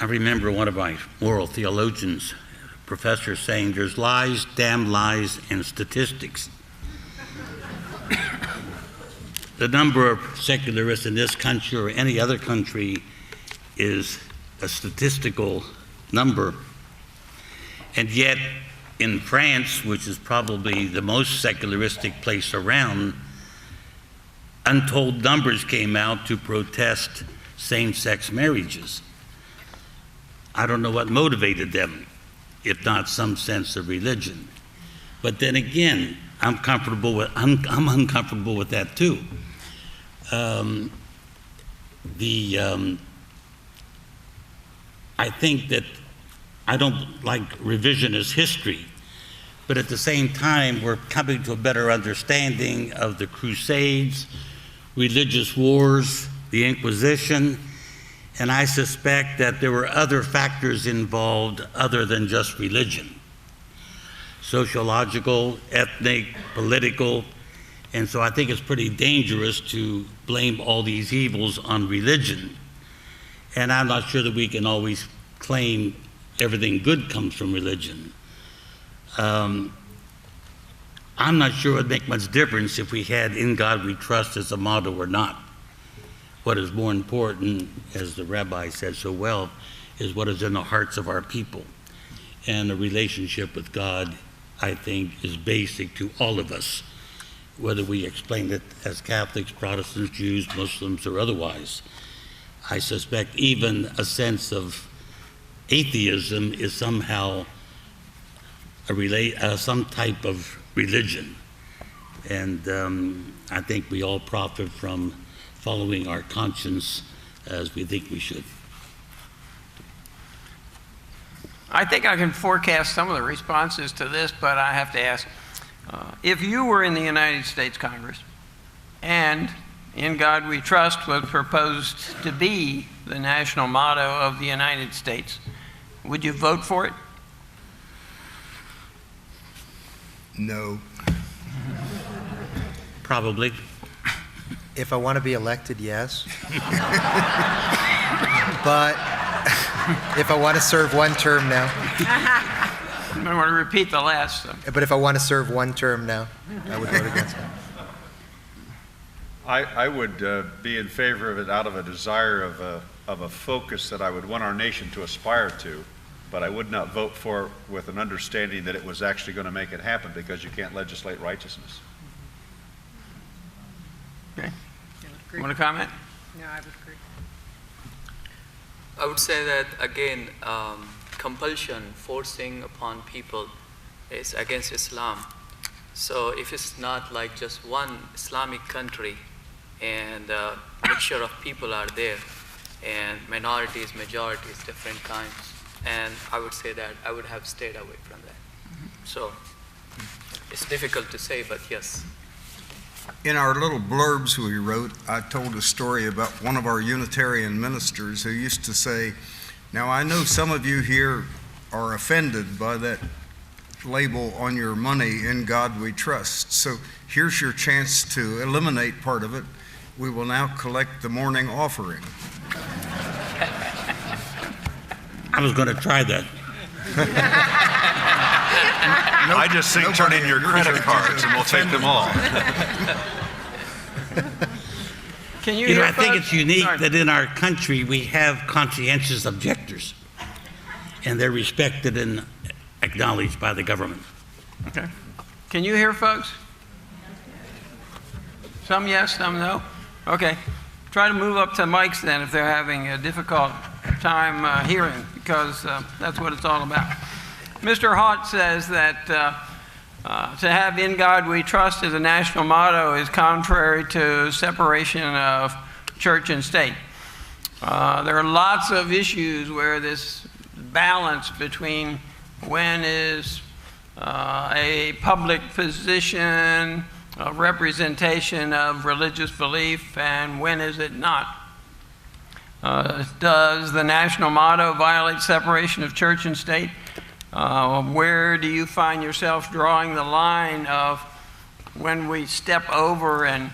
[SPEAKER 3] I remember one of my moral theologians, professor, saying there's lies, damn lies, and statistics. The number of secularists in this country or any other country is a statistical number. And yet in France, which is probably the most secularistic place around, untold numbers came out to protest same-sex marriages. I don't know what motivated them, if not some sense of religion. But then again, I'm uncomfortable with that too. I think that I don't like revisionist history, but at the same time, we're coming to a better understanding of the Crusades, religious wars, the Inquisition, and I suspect that there were other factors involved other than just religion. Sociological, ethnic, political, and so I think it's pretty dangerous to blame all these evils on religion. And I'm not sure that we can always claim everything good comes from religion. I'm not sure it would make much difference if we had "In God We Trust" as a motto or not. What is more important, as the rabbi said so well, is what is in the hearts of our people. And a relationship with God, I think, is basic to all of us, whether we explain it as Catholics, Protestants, Jews, Muslims, or otherwise. I suspect even a sense of atheism is somehow some type of religion. And I think we all profit from following our conscience as we think we should.
[SPEAKER 1] I think I can forecast some of the responses to this, but I have to ask, if you were in the United States Congress and "In God We Trust" was proposed to be the national motto of the United States, would you vote for it?
[SPEAKER 9] No.
[SPEAKER 3] Probably.
[SPEAKER 4] If I want to be elected, yes. But if I want to serve one term now.
[SPEAKER 1] I want to repeat the last.
[SPEAKER 4] But if I want to serve one term now, I would vote against it.
[SPEAKER 6] I would be in favor of it out of a desire of a focus that I would want our nation to aspire to, but I would not vote for it with an understanding that it was actually going to make it happen, because you can't legislate righteousness.
[SPEAKER 1] Okay. Want to comment?
[SPEAKER 5] No, I would agree.
[SPEAKER 7] I would say that, again, compulsion, forcing upon people is against Islam. So if it's not like just one Islamic country and a mixture of people are there, and minorities, majorities, different kinds, and I would say that I would have stayed away from that. So it's difficult to say, but yes.
[SPEAKER 8] In our little blurbs we wrote, I told a story about one of our Unitarian ministers who used to say, now I know some of you here are offended by that label on your money, "In God We Trust." So here's your chance to eliminate part of it. We will now collect the morning offering.
[SPEAKER 3] I was going to try that.
[SPEAKER 6] I just think turn in your credit cards and we'll take them all.
[SPEAKER 1] Can you
[SPEAKER 3] You know,
[SPEAKER 1] hear
[SPEAKER 3] I think
[SPEAKER 1] folks?
[SPEAKER 3] it's unique
[SPEAKER 1] Sorry.
[SPEAKER 3] that in our country we have conscientious objectors, and they're respected and acknowledged by the government.
[SPEAKER 1] Okay. Can you hear folks? Some yes, some no? Okay. Try to move up to mics then if they're having a difficult time hearing, because that's what it's all about. Mr. Haught says that to have "In God We Trust" as a national motto is contrary to separation of church and state. There are lots of issues where this balance between when is a public position a representation of religious belief and when is it not. Does the national motto violate separation of church and state? Where do you find yourself drawing the line of when we step over and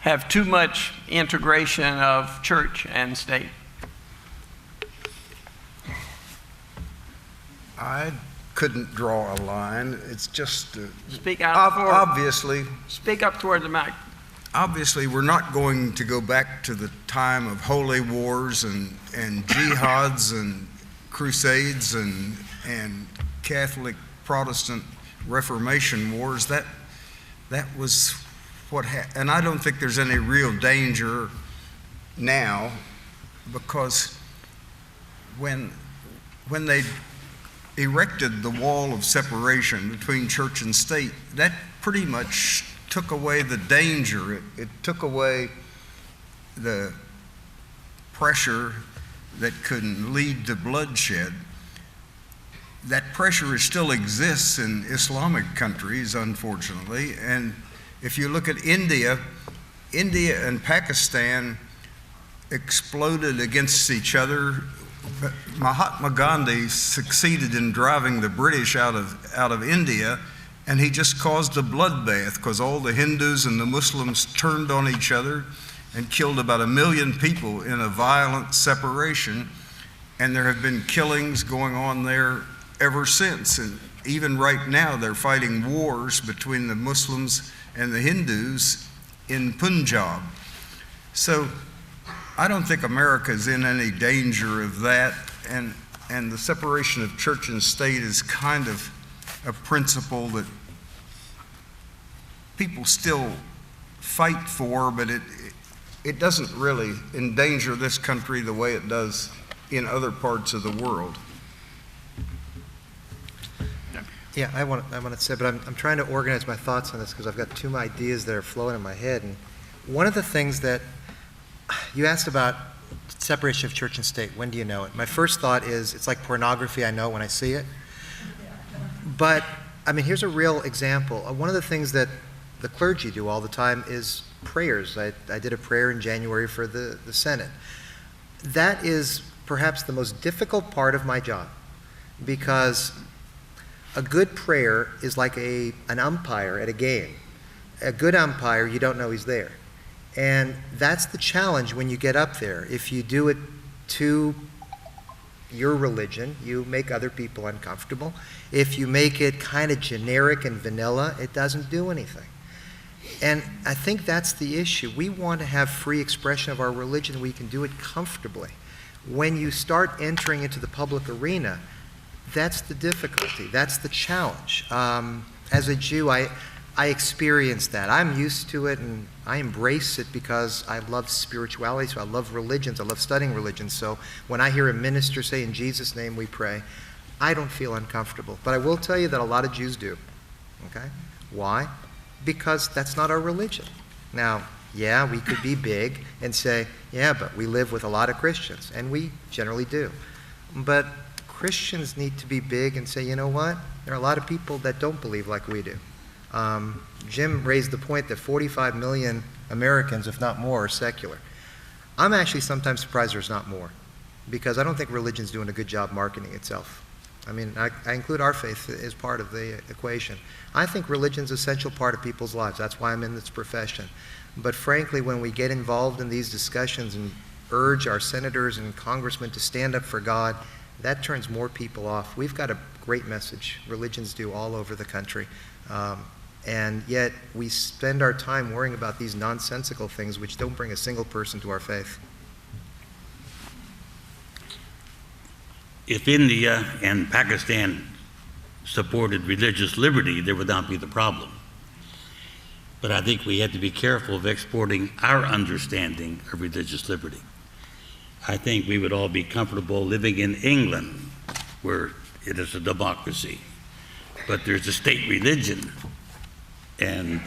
[SPEAKER 1] have too much integration of church and state?
[SPEAKER 8] I couldn't draw a line. It's just
[SPEAKER 1] Speak out forward.
[SPEAKER 8] obviously.
[SPEAKER 1] Speak up toward the mic.
[SPEAKER 8] Obviously, we're not going to go back to the time of holy wars and jihads and crusades and Catholic Protestant Reformation wars. That was what happened. And I don't think there's any real danger now, because when they erected the wall of separation between church and state, that pretty much took away the danger. It took away the pressure that could lead to bloodshed. That pressure still exists in Islamic countries, unfortunately. And if you look at India and Pakistan exploded against each other. Mahatma Gandhi succeeded in driving the British out of India, and he just caused a bloodbath because all the Hindus and the Muslims turned on each other and killed about 1 million people in a violent separation. And there have been killings going on there ever since. And even right now, they're fighting wars between the Muslims and the Hindus in Punjab. So I don't think America is in any danger of that, and the separation of church and state is kind of a principle that people still fight for, but it doesn't really endanger this country the way it does in other parts of the world.
[SPEAKER 4] Yeah, I want to say, but I'm trying to organize my thoughts on this because I've got two ideas that are flowing in my head. And one of the things that you asked about separation of church and state, when do you know it? My first thought is it's like pornography, I know when I see it. But, I mean, here's a real example. One of the things that the clergy do all the time is prayers. I did a prayer in January for the Senate. That is perhaps the most difficult part of my job, because a good prayer is like an umpire at a game. A good umpire, you don't know he's there. And that's the challenge when you get up there. If you do it to your religion, you make other people uncomfortable. If you make it kind of generic and vanilla, it doesn't do anything. And I think that's the issue. We want to have free expression of our religion. We can do it comfortably. When you start entering into the public arena, that's the difficulty. That's the challenge. As a Jew, I experienced that. I'm used to it, and I embrace it because I love spirituality, so I love religions. I love studying religions. So when I hear a minister say, "In Jesus' name we pray," I don't feel uncomfortable. But I will tell you that a lot of Jews do. Okay? Why? Because that's not our religion. Now, yeah, we could be big and say, yeah, but we live with a lot of Christians, and we generally do. But Christians need to be big and say, you know what? There are a lot of people that don't believe like we do. Jim raised the point that 45 million Americans, if not more, are secular. I'm actually sometimes surprised there's not more, because I don't think religion's doing a good job marketing itself. I mean, I include our faith as part of the equation. I think religion's an essential part of people's lives. That's why I'm in this profession. But frankly, when we get involved in these discussions and urge our senators and congressmen to stand up for God, that turns more people off. We've got a great message. Religions do all over the country. And yet we spend our time worrying about these nonsensical things which don't bring a single person to our faith.
[SPEAKER 3] If India and Pakistan supported religious liberty, there would not be the problem. But I think we have to be careful of exporting our understanding of religious liberty. I think we would all be comfortable living in England, where it is a democracy, but there's a state religion, and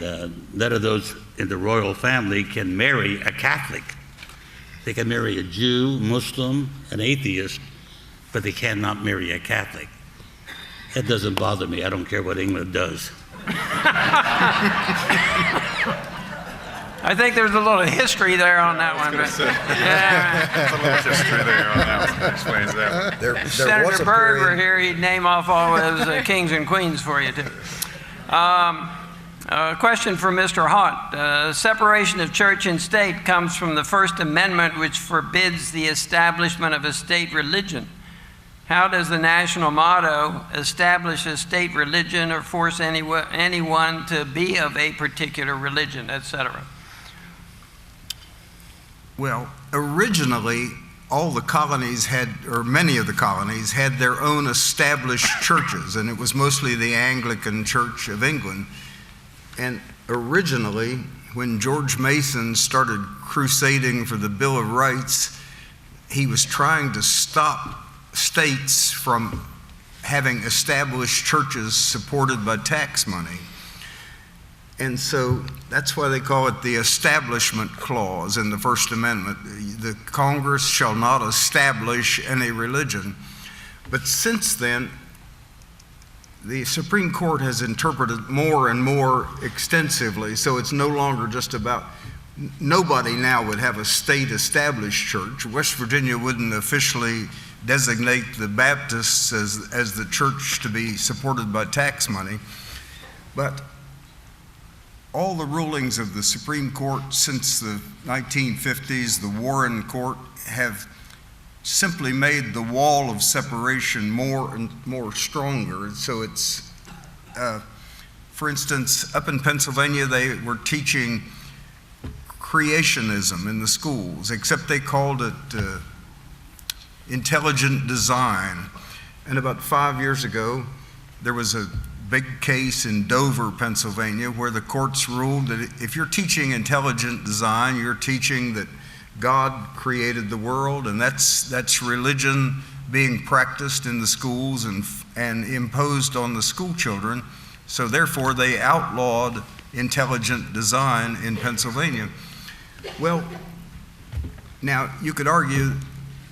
[SPEAKER 3] none of those in the royal family can marry a Catholic. They can marry a Jew, Muslim, an atheist, but they cannot marry a Catholic. That doesn't bother me. I don't care what England does.
[SPEAKER 1] I think there's a little history there on that one. But, yeah.
[SPEAKER 6] There's a little history there on that one. That explains that.
[SPEAKER 4] There was
[SPEAKER 1] Senator
[SPEAKER 4] a
[SPEAKER 1] Byrd were
[SPEAKER 4] period.
[SPEAKER 1] here, he'd name off all those kings and queens for you, too. A question for Mr. Haught. Separation of church and state comes from the First Amendment, which forbids the establishment of a state religion. How does the national motto establish a state religion or force anyone to be of a particular religion, etc.?
[SPEAKER 8] Well, originally, all the colonies had, or many of the colonies, had their own established churches, and it was mostly the Anglican Church of England. And originally, when George Mason started crusading for the Bill of Rights, he was trying to stop states from having established churches supported by tax money. And so that's why they call it the Establishment Clause in the First Amendment. The Congress shall not establish any religion. But since then, the Supreme Court has interpreted more and more extensively, so it's no longer just about, nobody now would have a state-established church. West Virginia wouldn't officially designate the Baptists as the church to be supported by tax money. But all the rulings of the Supreme Court since the 1950s, the Warren Court, have simply made the wall of separation more and more stronger. So it's, for instance, up in Pennsylvania, they were teaching creationism in the schools, except they called it intelligent design. And about 5 years ago, there was a big case in Dover, Pennsylvania, where the courts ruled that if you're teaching intelligent design, you're teaching that God created the world, and that's religion being practiced in the schools and imposed on the school children. So therefore, they outlawed intelligent design in Pennsylvania. Well, now you could argue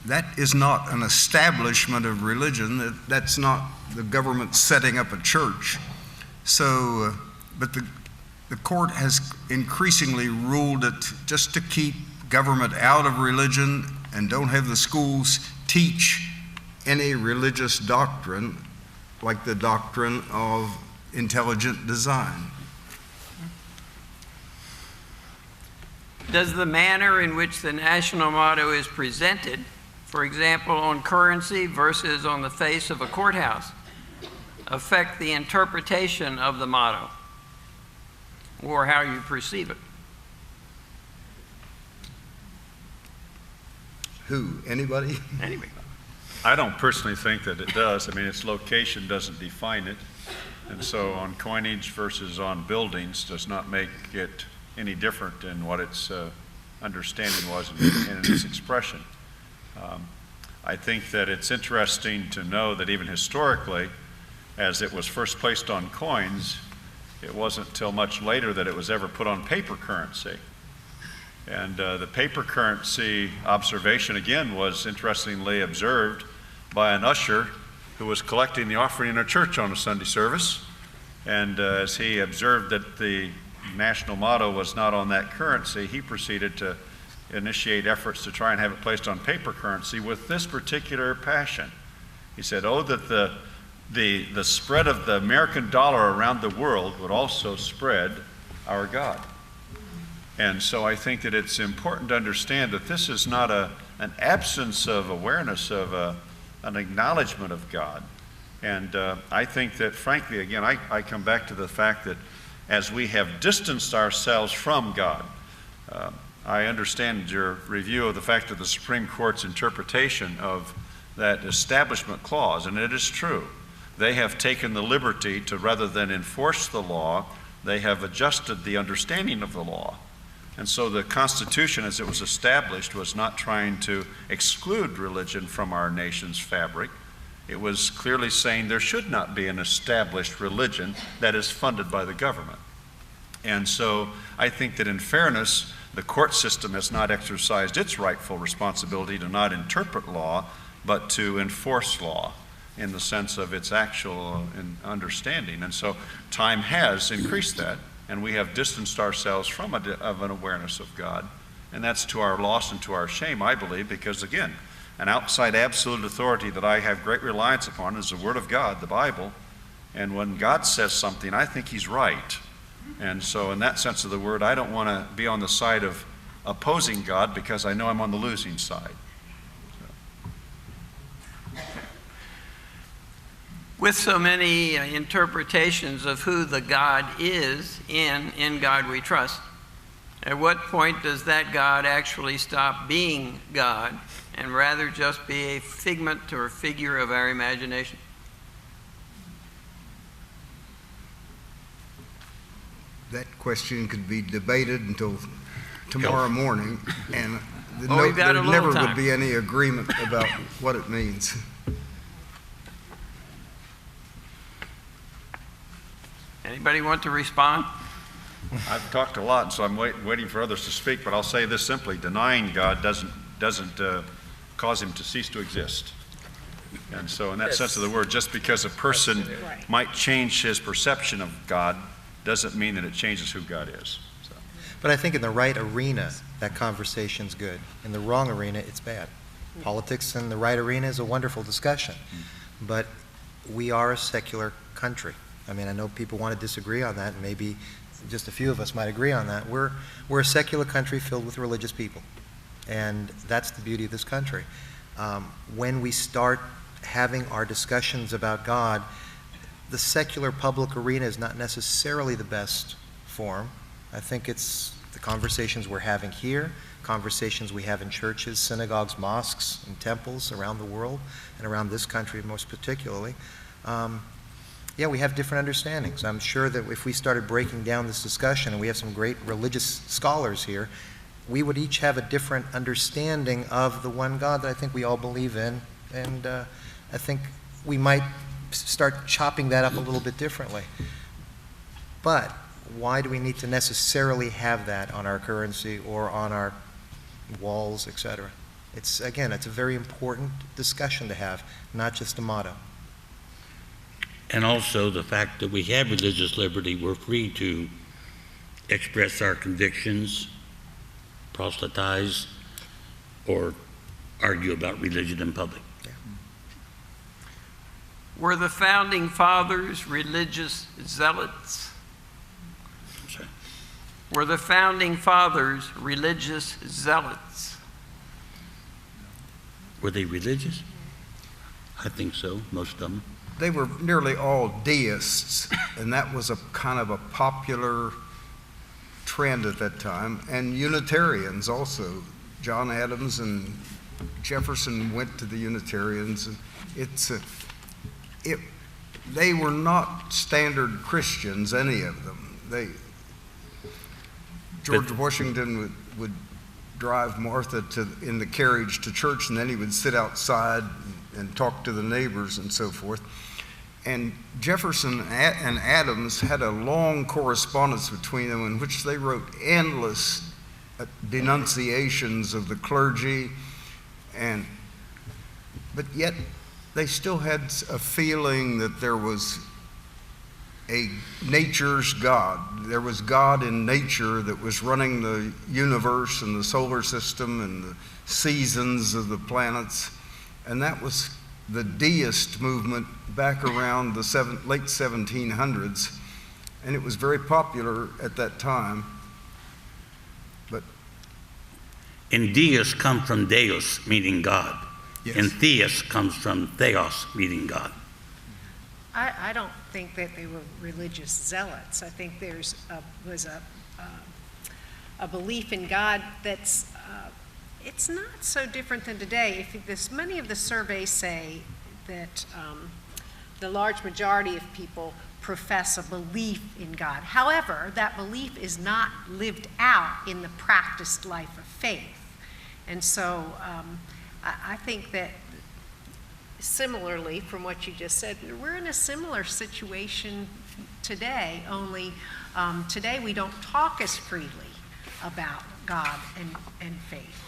[SPEAKER 8] that is not an establishment of religion. That's not the government setting up a church. So, but the court has increasingly ruled it just to keep government out of religion and don't have the schools teach any religious doctrine like the doctrine of intelligent design.
[SPEAKER 1] Does the manner in which the national motto is presented, for example, on currency versus on the face of a courthouse, affect the interpretation of the motto? or how you perceive it?
[SPEAKER 9] Who? Anybody?
[SPEAKER 1] Anyway.
[SPEAKER 6] I don't personally think that it does. I mean, its location doesn't define it. And so on coinage versus on buildings does not make it any different in what its understanding was in its expression. I think that it's interesting to know that even historically, as it was first placed on coins, it wasn't until much later that it was ever put on paper currency. And the paper currency observation, again, was interestingly observed by an usher who was collecting the offering in a church on a Sunday service. And as he observed that the national motto was not on that currency, he proceeded to initiate efforts to try and have it placed on paper currency with this particular passion. He said, oh, that the spread of the American dollar around the world would also spread our God. And so I think that it's important to understand that this is not an absence of awareness of an acknowledgement of God. And I think that, frankly, again, I come back to the fact that as we have distanced ourselves from God, I understand your review of the fact that the Supreme Court's interpretation of that establishment clause, and it is true. They have taken the liberty to, rather than enforce the law, they have adjusted the understanding of the law. And so the Constitution, as it was established, was not trying to exclude religion from our nation's fabric. It was clearly saying there should not be an established religion that is funded by the government. And so I think that in fairness, the court system has not exercised its rightful responsibility to not interpret law, but to enforce law in the sense of its actual understanding. And so time has increased that, and we have distanced ourselves from an awareness of God. And that's to our loss and to our shame, I believe, because again, an outside absolute authority that I have great reliance upon is the Word of God, the Bible. And when God says something, I think He's right. And so in that sense of the word, I don't want to be on the side of opposing God because I know I'm on the losing side.
[SPEAKER 1] With so many interpretations of who the God is in God We Trust, at what point does that God actually stop being God and rather just be a figment or figure of our imagination?
[SPEAKER 9] That question could be debated until tomorrow morning, and
[SPEAKER 1] we've got a
[SPEAKER 9] there
[SPEAKER 1] little
[SPEAKER 9] never
[SPEAKER 1] time.
[SPEAKER 9] would be any agreement about what it means.
[SPEAKER 1] Anybody want to respond?
[SPEAKER 6] I've talked a lot, so I'm waiting for others to speak, but I'll say this simply. Denying God doesn't cause Him to cease to exist. And so in that sense of the word, just because a person might change his perception of God doesn't mean that it changes who God is. So.
[SPEAKER 4] But I think in the right arena, that conversation's good. In the wrong arena, it's bad. Politics in the right arena is a wonderful discussion. But we are a secular country. I mean, I know people want to disagree on that, and maybe just a few of us might agree on that. We're a secular country filled with religious people. And that's the beauty of this country. When we start having our discussions about God, the secular public arena is not necessarily the best forum. I think it's the conversations we're having here, conversations we have in churches, synagogues, mosques, and temples around the world, and around this country most particularly. Yeah, we have different understandings. I'm sure that if we started breaking down this discussion, and we have some great religious scholars here, we would each have a different understanding of the one God that I think we all believe in, and I think we might start chopping that up a little bit differently. But why do we need to necessarily have that on our currency or on our walls, etc.? It's a very important discussion to have, not just a motto.
[SPEAKER 3] And also the fact that we have religious liberty, we're free to express our convictions, proselytize, or argue about religion in public.
[SPEAKER 1] Were the founding fathers religious zealots?
[SPEAKER 3] Sorry.
[SPEAKER 1] Were the founding fathers religious zealots?
[SPEAKER 3] Were they religious? I think so, most of them.
[SPEAKER 9] They were nearly all deists, and that was a kind of a popular trend at that time, and Unitarians also. John Adams and Jefferson went to the Unitarians, and they were not standard Christians, any of them. George Washington would drive Martha in the carriage to church, and then he would sit outside and talk to the neighbors and so forth. And Jefferson and Adams had a long correspondence between them in which they wrote endless denunciations of the clergy, but yet they still had a feeling that there was a nature's God. There was God in nature that was running the universe and the solar system and the seasons of the planets, and that was the deist movement back around the late 1700s, and it was very popular at that time.
[SPEAKER 3] And deist comes from deus, meaning God.
[SPEAKER 4] Yes.
[SPEAKER 3] And theist comes from theos, meaning God.
[SPEAKER 5] I don't think that they were religious zealots. I think was a belief in God that's it's not so different than today. Many of the surveys say that the large majority of people profess a belief in God. However, that belief is not lived out in the practiced life of faith. And so I think that similarly, from what you just said, we're in a similar situation today, only today we don't talk as freely about God and faith.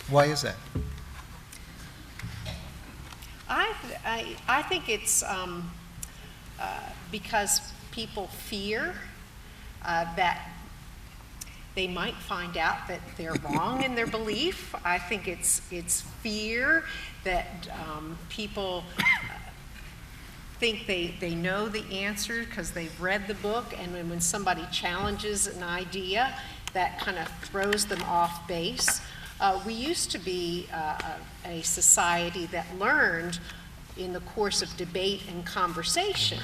[SPEAKER 4] Why is that?
[SPEAKER 5] I think it's because people fear that they might find out that they're wrong in their belief. I think it's fear that people think they know the answer because they've read the book, and when somebody challenges an idea, that kind of throws them off base. We used to be a society that learned in the course of debate and conversation.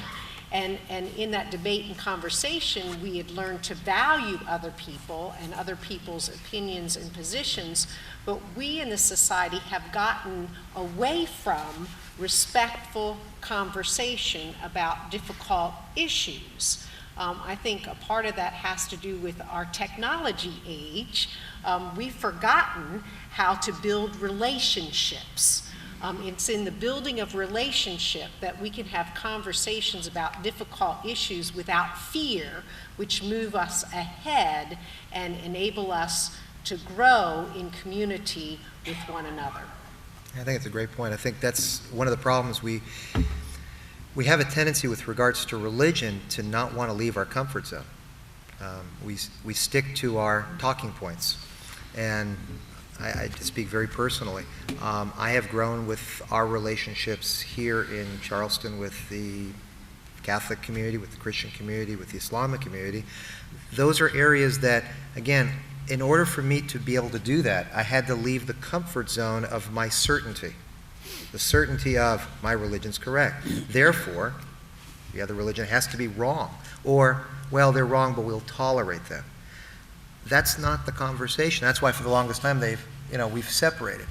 [SPEAKER 5] And in that debate and conversation, we had learned to value other people and other people's opinions and positions, but we in the society have gotten away from respectful conversation about difficult issues. I think a part of that has to do with our technology age. We've forgotten how to build relationships. It's in the building of relationship that we can have conversations about difficult issues without fear, which move us ahead and enable us to grow in community with one another.
[SPEAKER 4] I think it's a great point. I think that's one of the problems we have a tendency with regards to religion to not want to leave our comfort zone. We stick to our talking points. And I speak very personally. I have grown with our relationships here in Charleston with the Catholic community, with the Christian community, with the Islamic community. Those are areas that, again, in order for me to be able to do that, I had to leave the comfort zone of my certainty. The certainty of my religion's correct. Therefore, the other religion has to be wrong. Or, well, they're wrong, but we'll tolerate them. That's not the conversation. That's why for the longest time we've separated.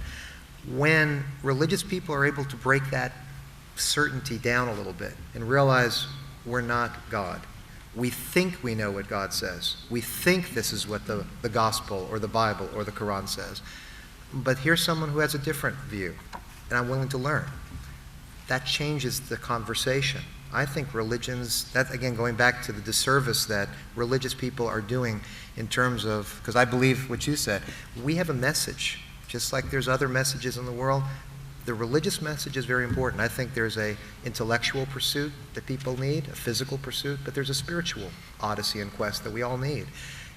[SPEAKER 4] When religious people are able to break that certainty down a little bit and realize we're not God. We think we know what God says. We think this is what the gospel or the Bible or the Quran says. But here's someone who has a different view, and I'm willing to learn. That changes the conversation. I think religions, that again, going back to the disservice that religious people are doing in terms of, because I believe what you said, we have a message, just like there's other messages in the world. The religious message is very important. I think there's a intellectual pursuit that people need, a physical pursuit, but there's a spiritual odyssey and quest that we all need.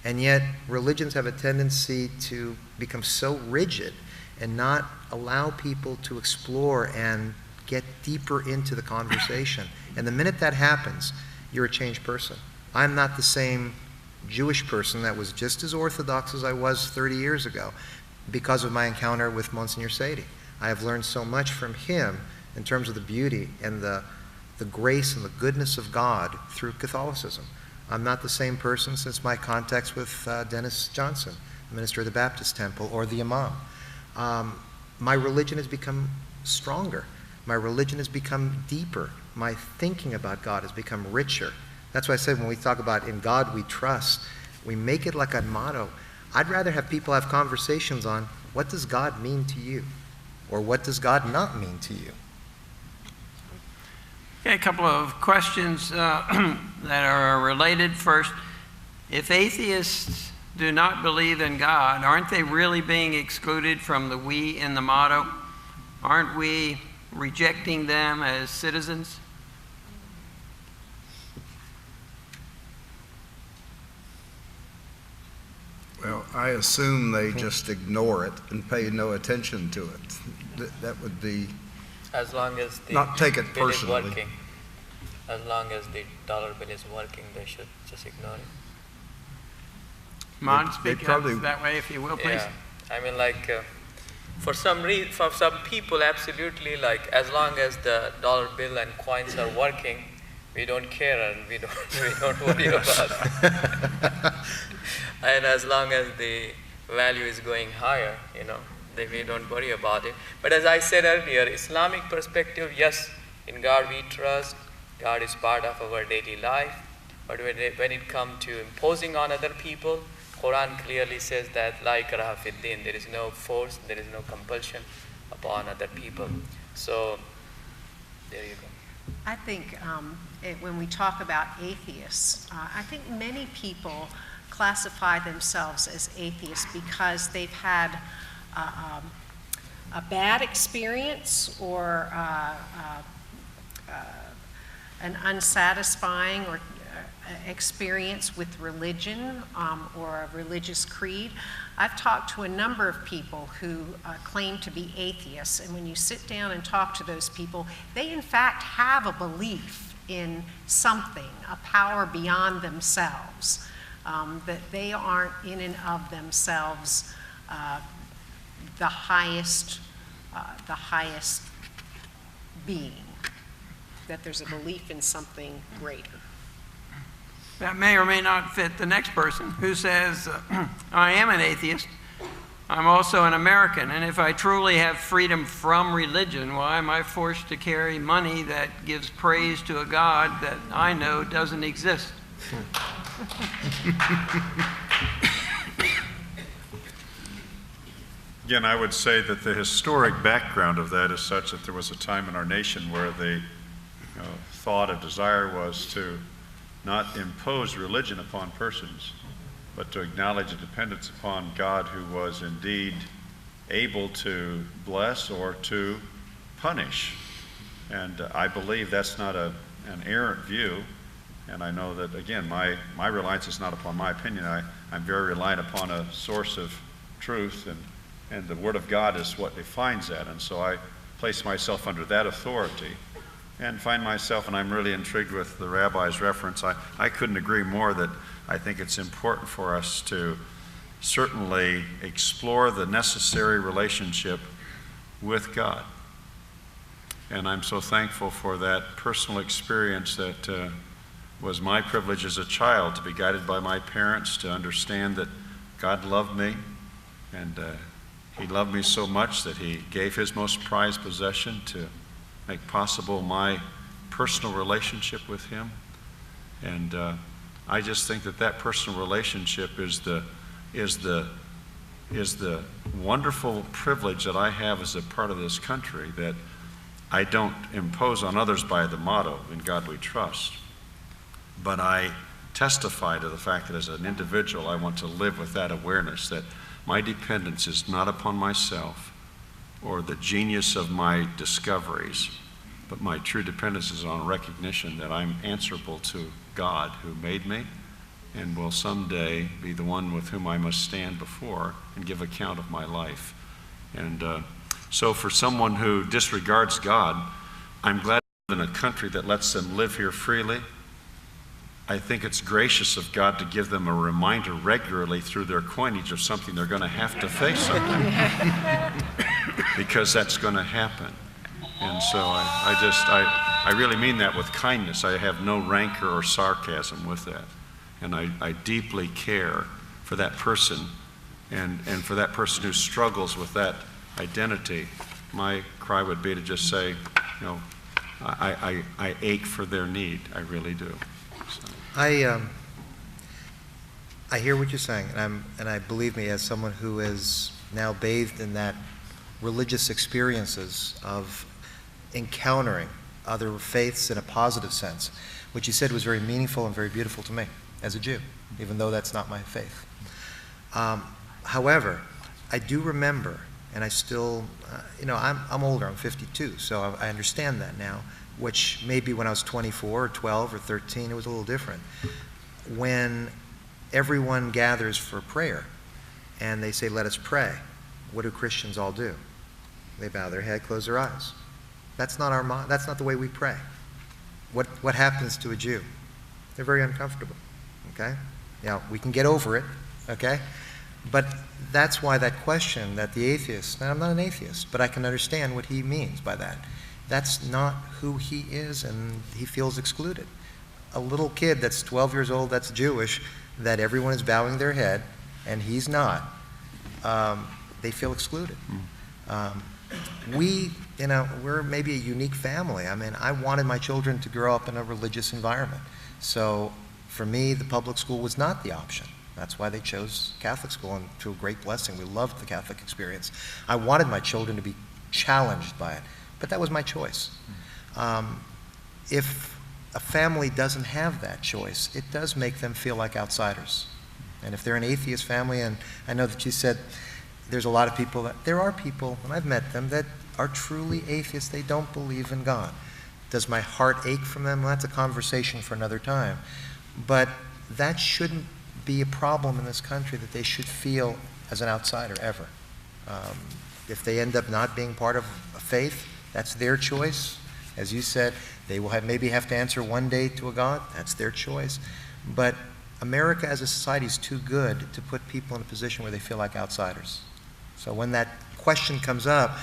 [SPEAKER 4] And yet, religions have a tendency to become so rigid and not allow people to explore and get deeper into the conversation. And the minute that happens, you're a changed person. I'm not the same Jewish person that was just as orthodox as I was 30 years ago because of my encounter with Monsignor Sadie. I have learned so much from him in terms of the beauty and the grace and the goodness of God through Catholicism. I'm not the same person since my contacts with Dennis Johnson, minister of the Baptist Temple, or the Imam. My religion has become stronger. My religion has become deeper. My thinking about God has become richer. That's why I said when we talk about in God we trust, we make it like a motto. I'd rather have people have conversations on what does God mean to you? Or what does God not mean to you?
[SPEAKER 1] Okay, a couple of questions that are related. First, if atheists do not believe in God, aren't they really being excluded from the we in the motto? Aren't we rejecting them as citizens?
[SPEAKER 9] Well, I assume they just ignore it and pay no attention to it. That would be,
[SPEAKER 7] As long as the
[SPEAKER 9] not take it
[SPEAKER 7] bill is
[SPEAKER 9] personally.
[SPEAKER 7] working. As long as the dollar bill is working, they should just ignore it.
[SPEAKER 1] Mon,
[SPEAKER 9] They
[SPEAKER 1] speak
[SPEAKER 9] probably-
[SPEAKER 1] that way if you will, please.
[SPEAKER 7] Yeah, I mean, like, for some people, absolutely, like, as long as the dollar bill and coins are working, we don't care and we don't worry about it. And as long as the value is going higher, then we don't worry about it. But as I said earlier, Islamic perspective, yes, in God we trust. God is part of our daily life. But when it comes to imposing on other people, Quran clearly says that la ikraha fid din, there is no force, there is no compulsion upon other people. So there you go.
[SPEAKER 5] I think when we talk about atheists, I think many people classify themselves as atheists because they've had a bad experience or an unsatisfying or experience with religion or a religious creed. I've talked to a number of people who claim to be atheists, and when you sit down and talk to those people, they in fact have a belief in something, a power beyond themselves, that they aren't in and of themselves the highest being, that there's a belief in something greater.
[SPEAKER 1] That may or may not fit the next person who says, I am an atheist. I'm also an American, and if I truly have freedom from religion, why am I forced to carry money that gives praise to a God that I know doesn't exist?
[SPEAKER 6] Again, I would say that the historic background of that is such that there was a time in our nation where the thought or desire was to not impose religion upon persons, but to acknowledge a dependence upon God who was indeed able to bless or to punish. And I believe that's not an errant view. And I know that, again, my reliance is not upon my opinion. I'm very reliant upon a source of truth, and the Word of God is what defines that. And so I place myself under that authority and find myself, and I'm really intrigued with the rabbi's reference. I couldn't agree more that I think it's important for us to certainly explore the necessary relationship with God. And I'm so thankful for that personal experience that was my privilege as a child, to be guided by my parents, to understand that God loved me, and He loved me so much that He gave His most prized possession to make possible my personal relationship with Him. And I just think that personal relationship is the wonderful privilege that I have as a part of this country, that I don't impose on others by the motto, in God we trust, but I testify to the fact that as an individual I want to live with that awareness that my dependence is not upon myself or the genius of my discoveries, but my true dependence is on recognition that I'm answerable to God who made me and will someday be the one with whom I must stand before and give account of my life. And so for someone who disregards God, I'm glad to live in a country that lets them live here freely. I think it's gracious of God to give them a reminder regularly through their coinage of something they're going to have to face someday, because that's going to happen. And so I really mean that with kindness. I have no rancor or sarcasm with that. and I deeply care for that person and for that person who struggles with that identity, my cry would be to just say, you know, I ache for their need. I really do. So.
[SPEAKER 4] I hear what you're saying, and I believe me, as someone who is now bathed in that religious experiences of encountering other faiths in a positive sense. What you said was very meaningful and very beautiful to me as a Jew, even though that's not my faith. However, I do remember, and I still, I'm older, I'm 52, so I understand that now, which maybe when I was 24 or 12 or 13, it was a little different. When everyone gathers for prayer and they say, let us pray, what do Christians all do? They bow their head, close their eyes. That's not the way we pray. What happens to a Jew? They're very uncomfortable, okay? Now, we can get over it, okay? But that's why that question that the atheist, and I'm not an atheist, but I can understand what he means by that. That's not who he is, and he feels excluded. A little kid that's 12 years old, that's Jewish, that everyone is bowing their head, and he's not, they feel excluded. We're maybe a unique family. I mean, I wanted my children to grow up in a religious environment. So for me, the public school was not the option. That's why they chose Catholic school, and to a great blessing. We loved the Catholic experience. I wanted my children to be challenged by it, but that was my choice. If a family doesn't have that choice, it does make them feel like outsiders. And if they're an atheist family, and I know that you said there's a lot of people there are people, and I've met them, that are truly atheists. They don't believe in God. Does my heart ache from them? Well, that's a conversation for another time. But that shouldn't be a problem in this country, that they should feel as an outsider ever. If they end up not being part of a faith, that's their choice. As you said, they will maybe have to answer one day to a God. That's their choice. But America as a society is too good to put people in a position where they feel like outsiders. So when that question comes up,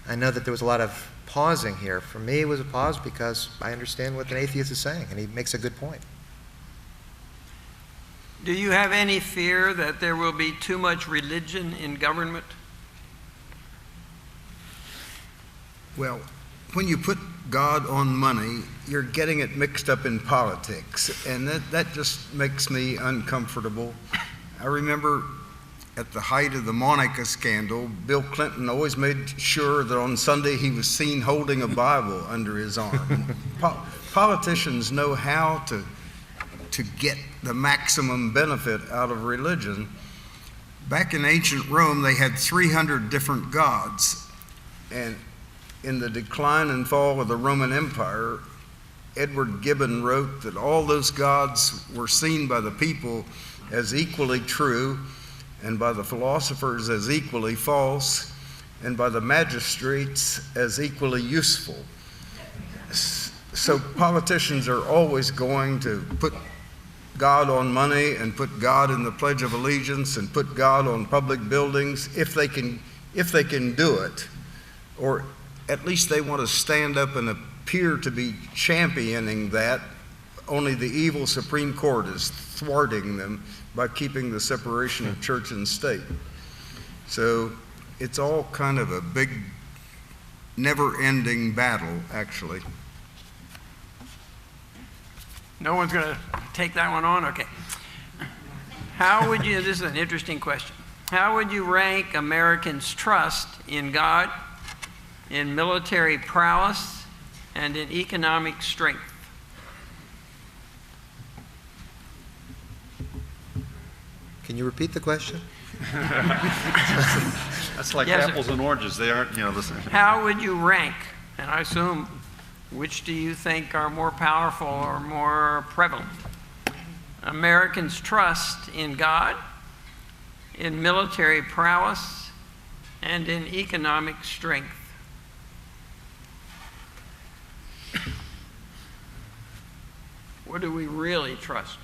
[SPEAKER 4] I know that there was a lot of pausing here. For me, it was a pause because I understand what an atheist is saying, and he makes a good point.
[SPEAKER 1] Do you have any fear that there will be too much religion in government?
[SPEAKER 8] Well, when you put God on money, you're getting it mixed up in politics, and that just makes me uncomfortable. I remember at the height of the Monica scandal, Bill Clinton always made sure that on Sunday he was seen holding a Bible under his arm. Politicians know how to get the maximum benefit out of religion. Back in ancient Rome, they had 300 different gods, and in the decline and fall of the Roman Empire, Edward Gibbon wrote that all those gods were seen by the people as equally true, and by the philosophers as equally false, and by the magistrates as equally useful. So politicians are always going to put God on money and put God in the Pledge of Allegiance and put God on public buildings if they can do it, or at least they want to stand up and appear to be championing that. Only the evil Supreme Court is thwarting them by keeping the separation of church and state. So it's all kind of a big, never-ending battle, actually.
[SPEAKER 1] No one's going to take that one on? Okay. How would you, this is an interesting question, how would you rank Americans' trust in God, in military prowess, and in economic strength?
[SPEAKER 4] Can you repeat the question?
[SPEAKER 6] That's like
[SPEAKER 1] Yes,
[SPEAKER 6] apples and oranges. They aren't, listen.
[SPEAKER 1] How would you rank, and I assume, which do you think are more powerful or more prevalent? Americans' trust in God, in military prowess, and in economic strength. What do we really trust?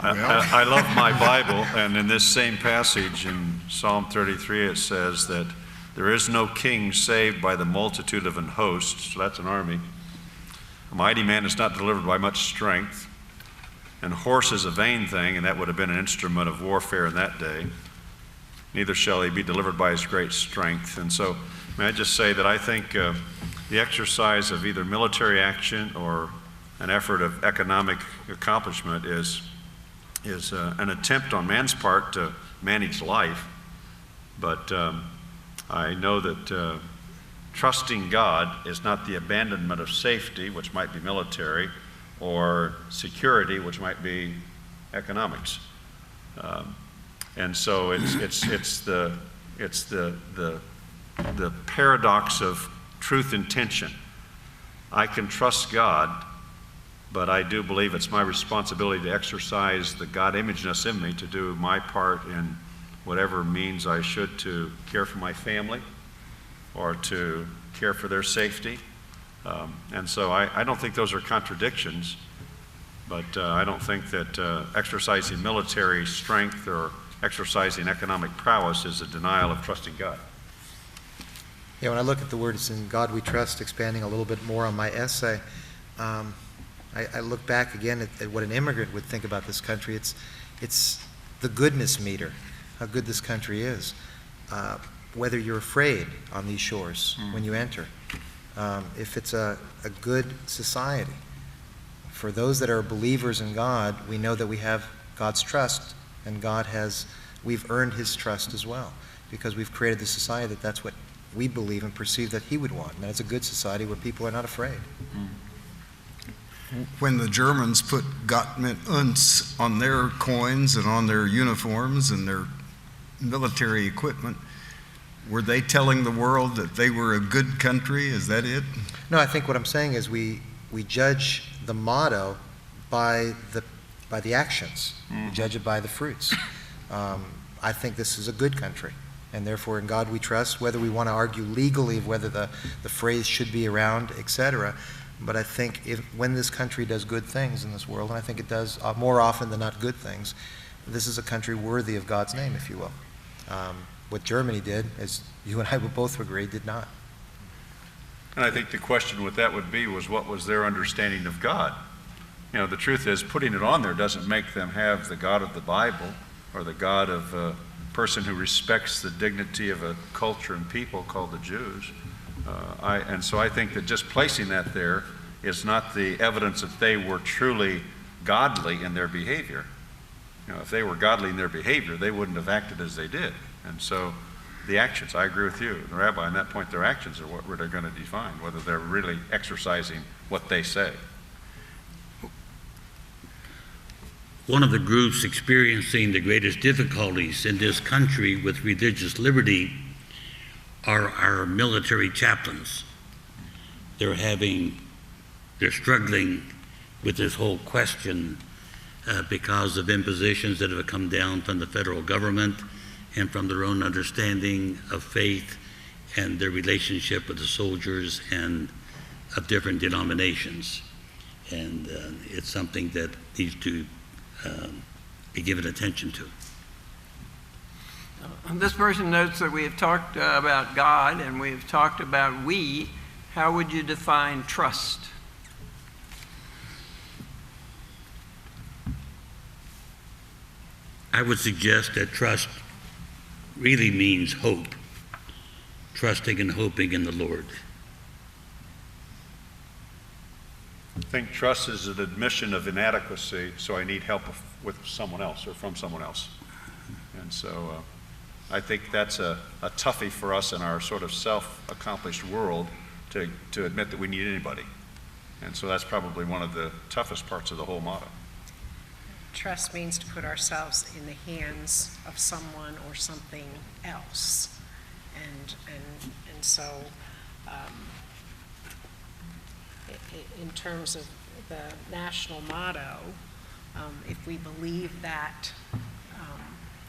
[SPEAKER 6] I love my Bible, and in this same passage in Psalm 33 it says that There is no king saved by the multitude of an host, so that's an army. A mighty man is not delivered by much strength. And horse is a vain thing, and that would have been an instrument of warfare in that day. Neither shall he be delivered by his great strength. And so, may I just say that I think the exercise of either military action or an effort of economic accomplishment is an attempt on man's part to manage life. But I know that trusting God is not the abandonment of safety, which might be military, or security, which might be economics. And so it's the paradox of truth and tension. I can trust God, but I do believe it's my responsibility to exercise the God-imageness in me to do my part in whatever means I should to care for my family or to care for their safety. And so I don't think those are contradictions, but I don't think that exercising military strength or exercising economic prowess is a denial of trusting God.
[SPEAKER 4] Yeah, when I look at the words "In God We Trust," expanding a little bit more on my essay, I look back again at what an immigrant would think about this country. It's the goodness meter, how good this country is. Whether you're afraid on these shores when you enter, if it's a good society. For those that are believers in God, we know that we have God's trust, and we've earned His trust as well, because we've created the society that's what we believe and perceive that He would want, and that's a good society where people are not afraid.
[SPEAKER 8] When the Germans put Gott mit uns on their coins and on their uniforms and their military equipment, were they telling the world that they were a good country? Is that it?
[SPEAKER 4] No, I think what I'm saying is we judge the motto by the actions. We judge it by the fruits. I think this is a good country, and therefore in God we trust, whether we want to argue legally of whether the phrase should be around, etc. But I think when this country does good things in this world, and I think it does more often than not good things, this is a country worthy of God's name, if you will. What Germany did, as you and I would both agree, did not.
[SPEAKER 6] And I think the question with that would be was what was their understanding of God? You know, the truth is putting it on there doesn't make them have the God of the Bible or the God of a person who respects the dignity of a culture and people called the Jews. And so I think that just placing that there is not the evidence that they were truly godly in their behavior. You know, if they were godly in their behavior, they wouldn't have acted as they did. And so the actions, I agree with you, the Rabbi, on that point, their actions are what they're going to define, whether they're really exercising what they say.
[SPEAKER 3] One of the groups experiencing the greatest difficulties in this country with religious liberty are our military chaplains. They're struggling with this whole question because of impositions that have come down from the federal government and from their own understanding of faith and their relationship with the soldiers and of different denominations. And it's something that needs to be given attention to.
[SPEAKER 1] This person notes that we have talked about God and we've talked about we. How would you define trust?
[SPEAKER 3] I would suggest that trust really means hope, trusting and hoping in the Lord.
[SPEAKER 6] I think trust is an admission of inadequacy, so I need help with someone else or from someone else. And so I think that's a toughie for us in our sort of self-accomplished world to admit that we need anybody. And so that's probably one of the toughest parts of the whole motto.
[SPEAKER 5] Trust means to put ourselves in the hands of someone or something else. And so in terms of the national motto, if we believe that,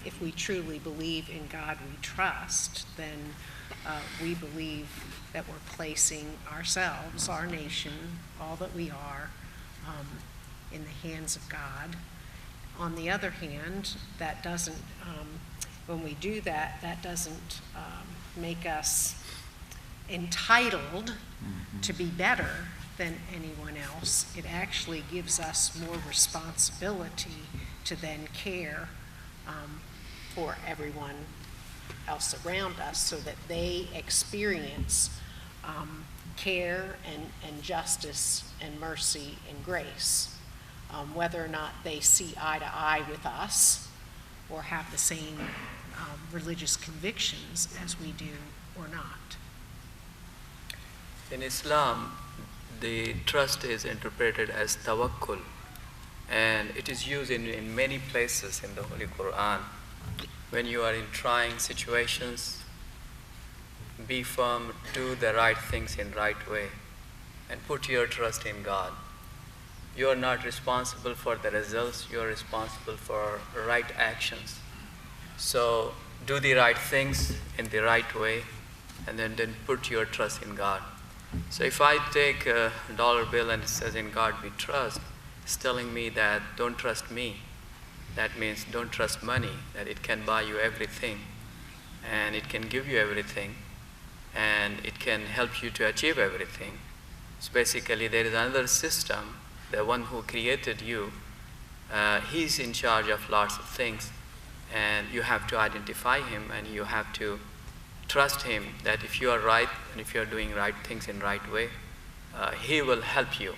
[SPEAKER 5] if we truly believe in God we trust, then we believe that we're placing ourselves, our nation, all that we are, in the hands of God. On the other hand, that doesn't, when we do that, that doesn't make us entitled to be better than anyone else. It actually gives us more responsibility to then care for everyone else around us so that they experience care and justice and mercy and grace, whether or not they see eye to eye with us or have the same religious convictions as we do or not.
[SPEAKER 7] In Islam, the trust is interpreted as tawakkul, and it is used in many places in the Holy Quran. When you are in trying situations, be firm, do the right things in right way, and put your trust in God. You are not responsible for the results, you are responsible for right actions. So do the right things in the right way, and then put your trust in God. So if I take a dollar bill and it says in God we trust, it's telling me that don't trust me. That means don't trust money, that it can buy you everything, and it can give you everything, and it can help you to achieve everything. So basically there is another system, the one who created you, he's in charge of lots of things, and you have to identify him and you have to trust him that if you are right and if you are doing right things in right way, he will help you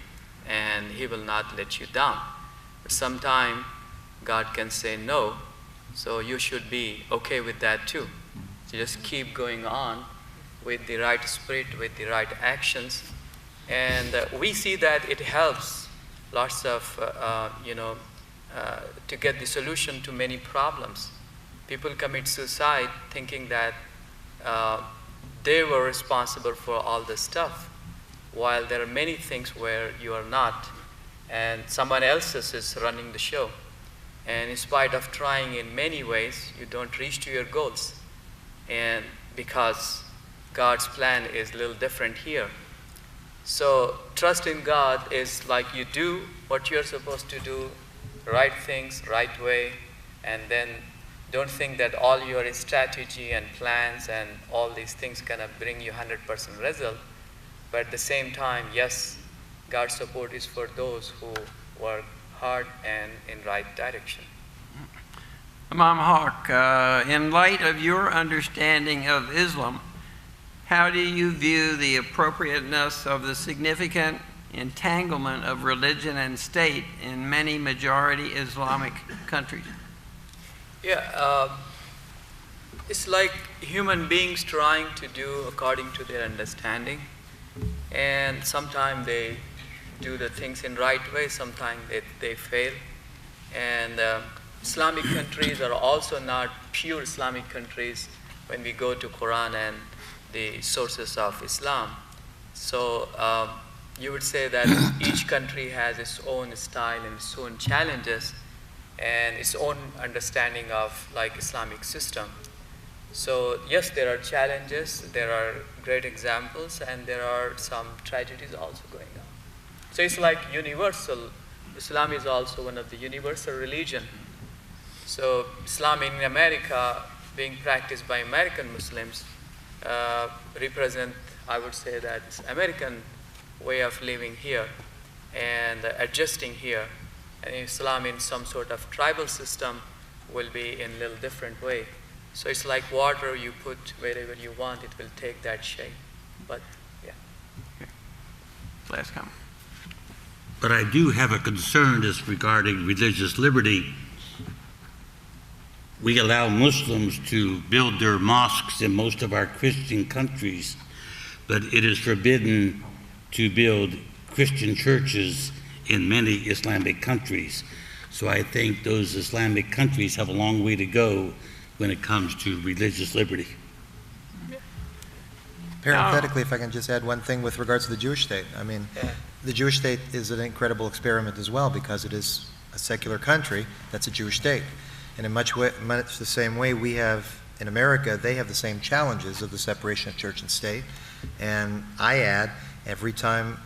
[SPEAKER 7] and he will not let you down. But sometimes God can say no, so you should be okay with that too. So just keep going on with the right spirit, with the right actions, and we see that it helps lots of, to get the solution to many problems. People commit suicide thinking that they were responsible for all this stuff, while there are many things where you are not, and someone else is running the show. And in spite of trying in many ways, you don't reach to your goals. And because God's plan is a little different here. So trust in God is like you do what you're supposed to do, right things, right way, and then don't think that all your strategy and plans and all these things gonna bring you 100% result. But at the same time, yes, God's support is for those who work hard and in right direction.
[SPEAKER 1] Imam Haque, in light of your understanding of Islam, how do you view the appropriateness of the significant entanglement of religion and state in many majority Islamic countries?
[SPEAKER 7] Yeah, it's like human beings trying to do according to their understanding, and sometimes they do the things in right way, sometimes they fail. And Islamic countries are also not pure Islamic countries when we go to Quran and the sources of Islam. So you would say that each country has its own style and its own challenges and its own understanding of like Islamic system. So yes, there are challenges, there are great examples, and there are some tragedies also going on. So it's like universal. Islam is also one of the universal religion. So Islam in America being practiced by American Muslims represent, I would say, that American way of living here and adjusting here. And Islam in some sort of tribal system will be in a little different way. So it's like water, you put wherever you want, it will take that shape. But yeah.
[SPEAKER 1] Okay. Last comment.
[SPEAKER 3] But I do have a concern as regarding religious liberty. We allow Muslims to build their mosques in most of our Christian countries, but it is forbidden to build Christian churches in many Islamic countries. So I think those Islamic countries have a long way to go when it comes to religious liberty.
[SPEAKER 4] Parenthetically, if I can just add one thing with regards to the Jewish state. I mean, the Jewish state is an incredible experiment as well because it is a secular country that's a Jewish state. And in much the same way we have in America, they have the same challenges of the separation of church and state. And I add, every time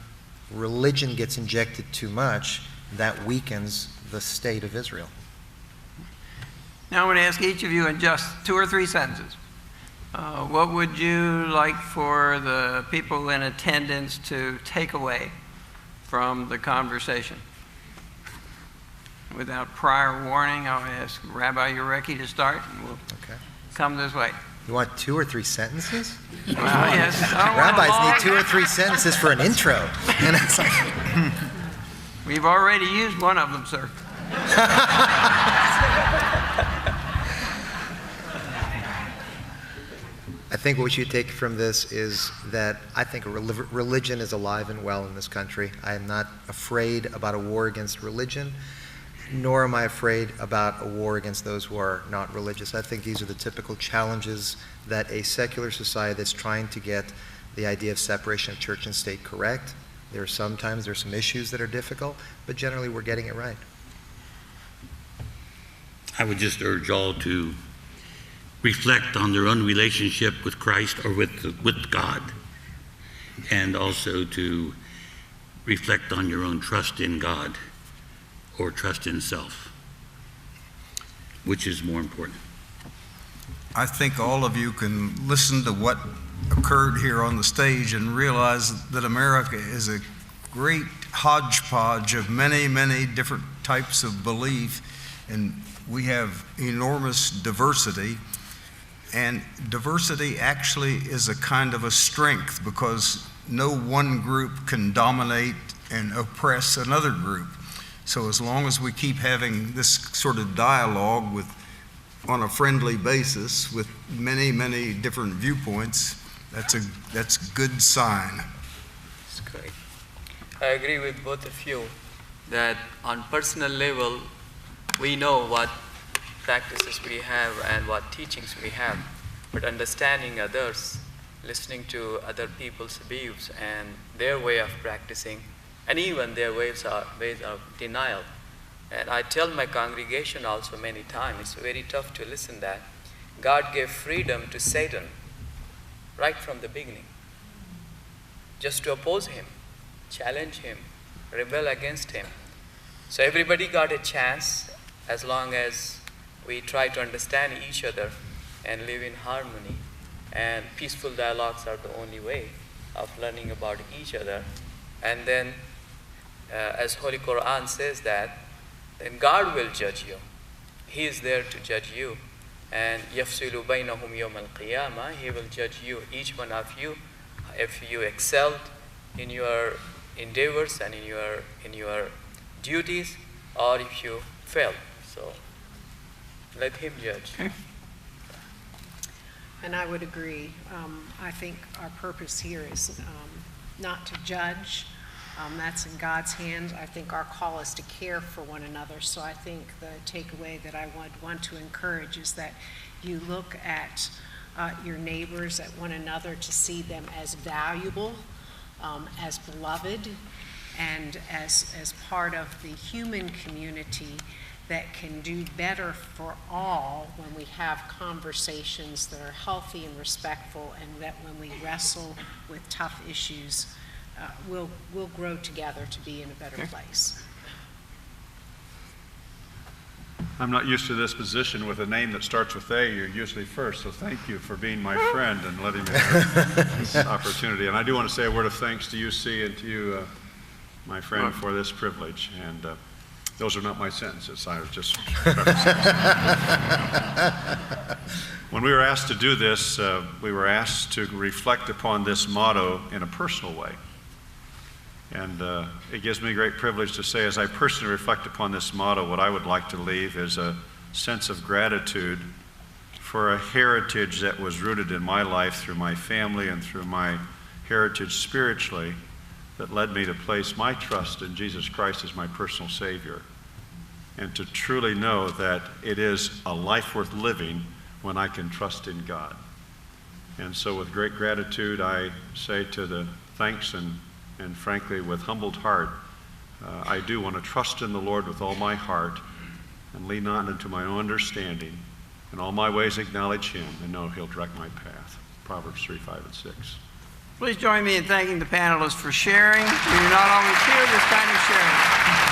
[SPEAKER 4] religion gets injected too much, that weakens the state of Israel.
[SPEAKER 1] Now I'm going to ask each of you in just 2 or 3 sentences. What would you like for the people in attendance to take away from the conversation? Without prior warning, I'll ask Rabbi Urecki to start, and we'll come this way.
[SPEAKER 4] You want 2 or 3 sentences?
[SPEAKER 1] Well, yes.
[SPEAKER 4] Rabbis need 2 or 3 sentences for an intro. And it's like,
[SPEAKER 1] We've already used one of them, sir.
[SPEAKER 4] I think what we should take from this is that I think religion is alive and well in this country. I am not afraid about a war against religion, nor am I afraid about a war against those who are not religious. I think these are the typical challenges that a secular society that's trying to get the idea of separation of church and state correct. There's some issues that are difficult, but generally we're getting it right.
[SPEAKER 3] I would just urge all to reflect on their own relationship with Christ or with God, and also to reflect on your own trust in God or trust in self. Which is more important?
[SPEAKER 8] I think all of you can listen to what occurred here on the stage and realize that America is a great hodgepodge of many, many different types of belief, and we have enormous diversity. And diversity actually is a kind of a strength, because no one group can dominate and oppress another group. So as long as we keep having this sort of dialogue on a friendly basis with many, many different viewpoints, that's a good sign.
[SPEAKER 7] That's great. I agree with both of you that on personal level, we know what practices we have and what teachings we have, but understanding others, listening to other people's views and their way of practicing, and even their ways of denial. And I tell my congregation also many times, it's very tough to listen that God gave freedom to Satan right from the beginning, just to oppose him, challenge him, rebel against him. So everybody got a chance, as long as we try to understand each other and live in harmony. And peaceful dialogues are the only way of learning about each other. And then, as Holy Quran says that, then God will judge you. He is there to judge you. And يَفْصِلُ بَيْنَهُمْ يَوْمَ الْقِيَامَةِ, He will judge you, each one of you, if you excelled in your endeavors and in your duties, or if you failed. So let Him judge.
[SPEAKER 1] Okay.
[SPEAKER 5] And I would agree. I think our purpose here is not to judge. That's in God's hands. I think our call is to care for one another. So I think the takeaway that I would want to encourage is that you look at your neighbors, at one another, to see them as valuable, as beloved, and as part of the human community that can do better for all when we have conversations that are healthy and respectful, and that when we wrestle with tough issues, we'll grow together to be in a better place.
[SPEAKER 6] I'm not used to this position with a name that starts with A. You're usually first, so thank you for being my friend and letting me have this opportunity. And I do want to say a word of thanks to you, C, and to you, my friend, for this privilege. And those are not my sentences. I was just When we were asked to do this, we were asked to reflect upon this motto in a personal way. And it gives me great privilege to say, as I personally reflect upon this motto, what I would like to leave is a sense of gratitude for a heritage that was rooted in my life through my family and through my heritage spiritually, that led me to place my trust in Jesus Christ as my personal Savior, and to truly know that it is a life worth living when I can trust in God. And so with great gratitude, I say to the thanks and frankly with humbled heart, I do want to trust in the Lord with all my heart and lean not into my own understanding. In all my ways acknowledge Him and know He'll direct my path. Proverbs 3, 5, and 6.
[SPEAKER 1] Please join me in thanking the panelists for sharing. We do not always hear this kind of sharing.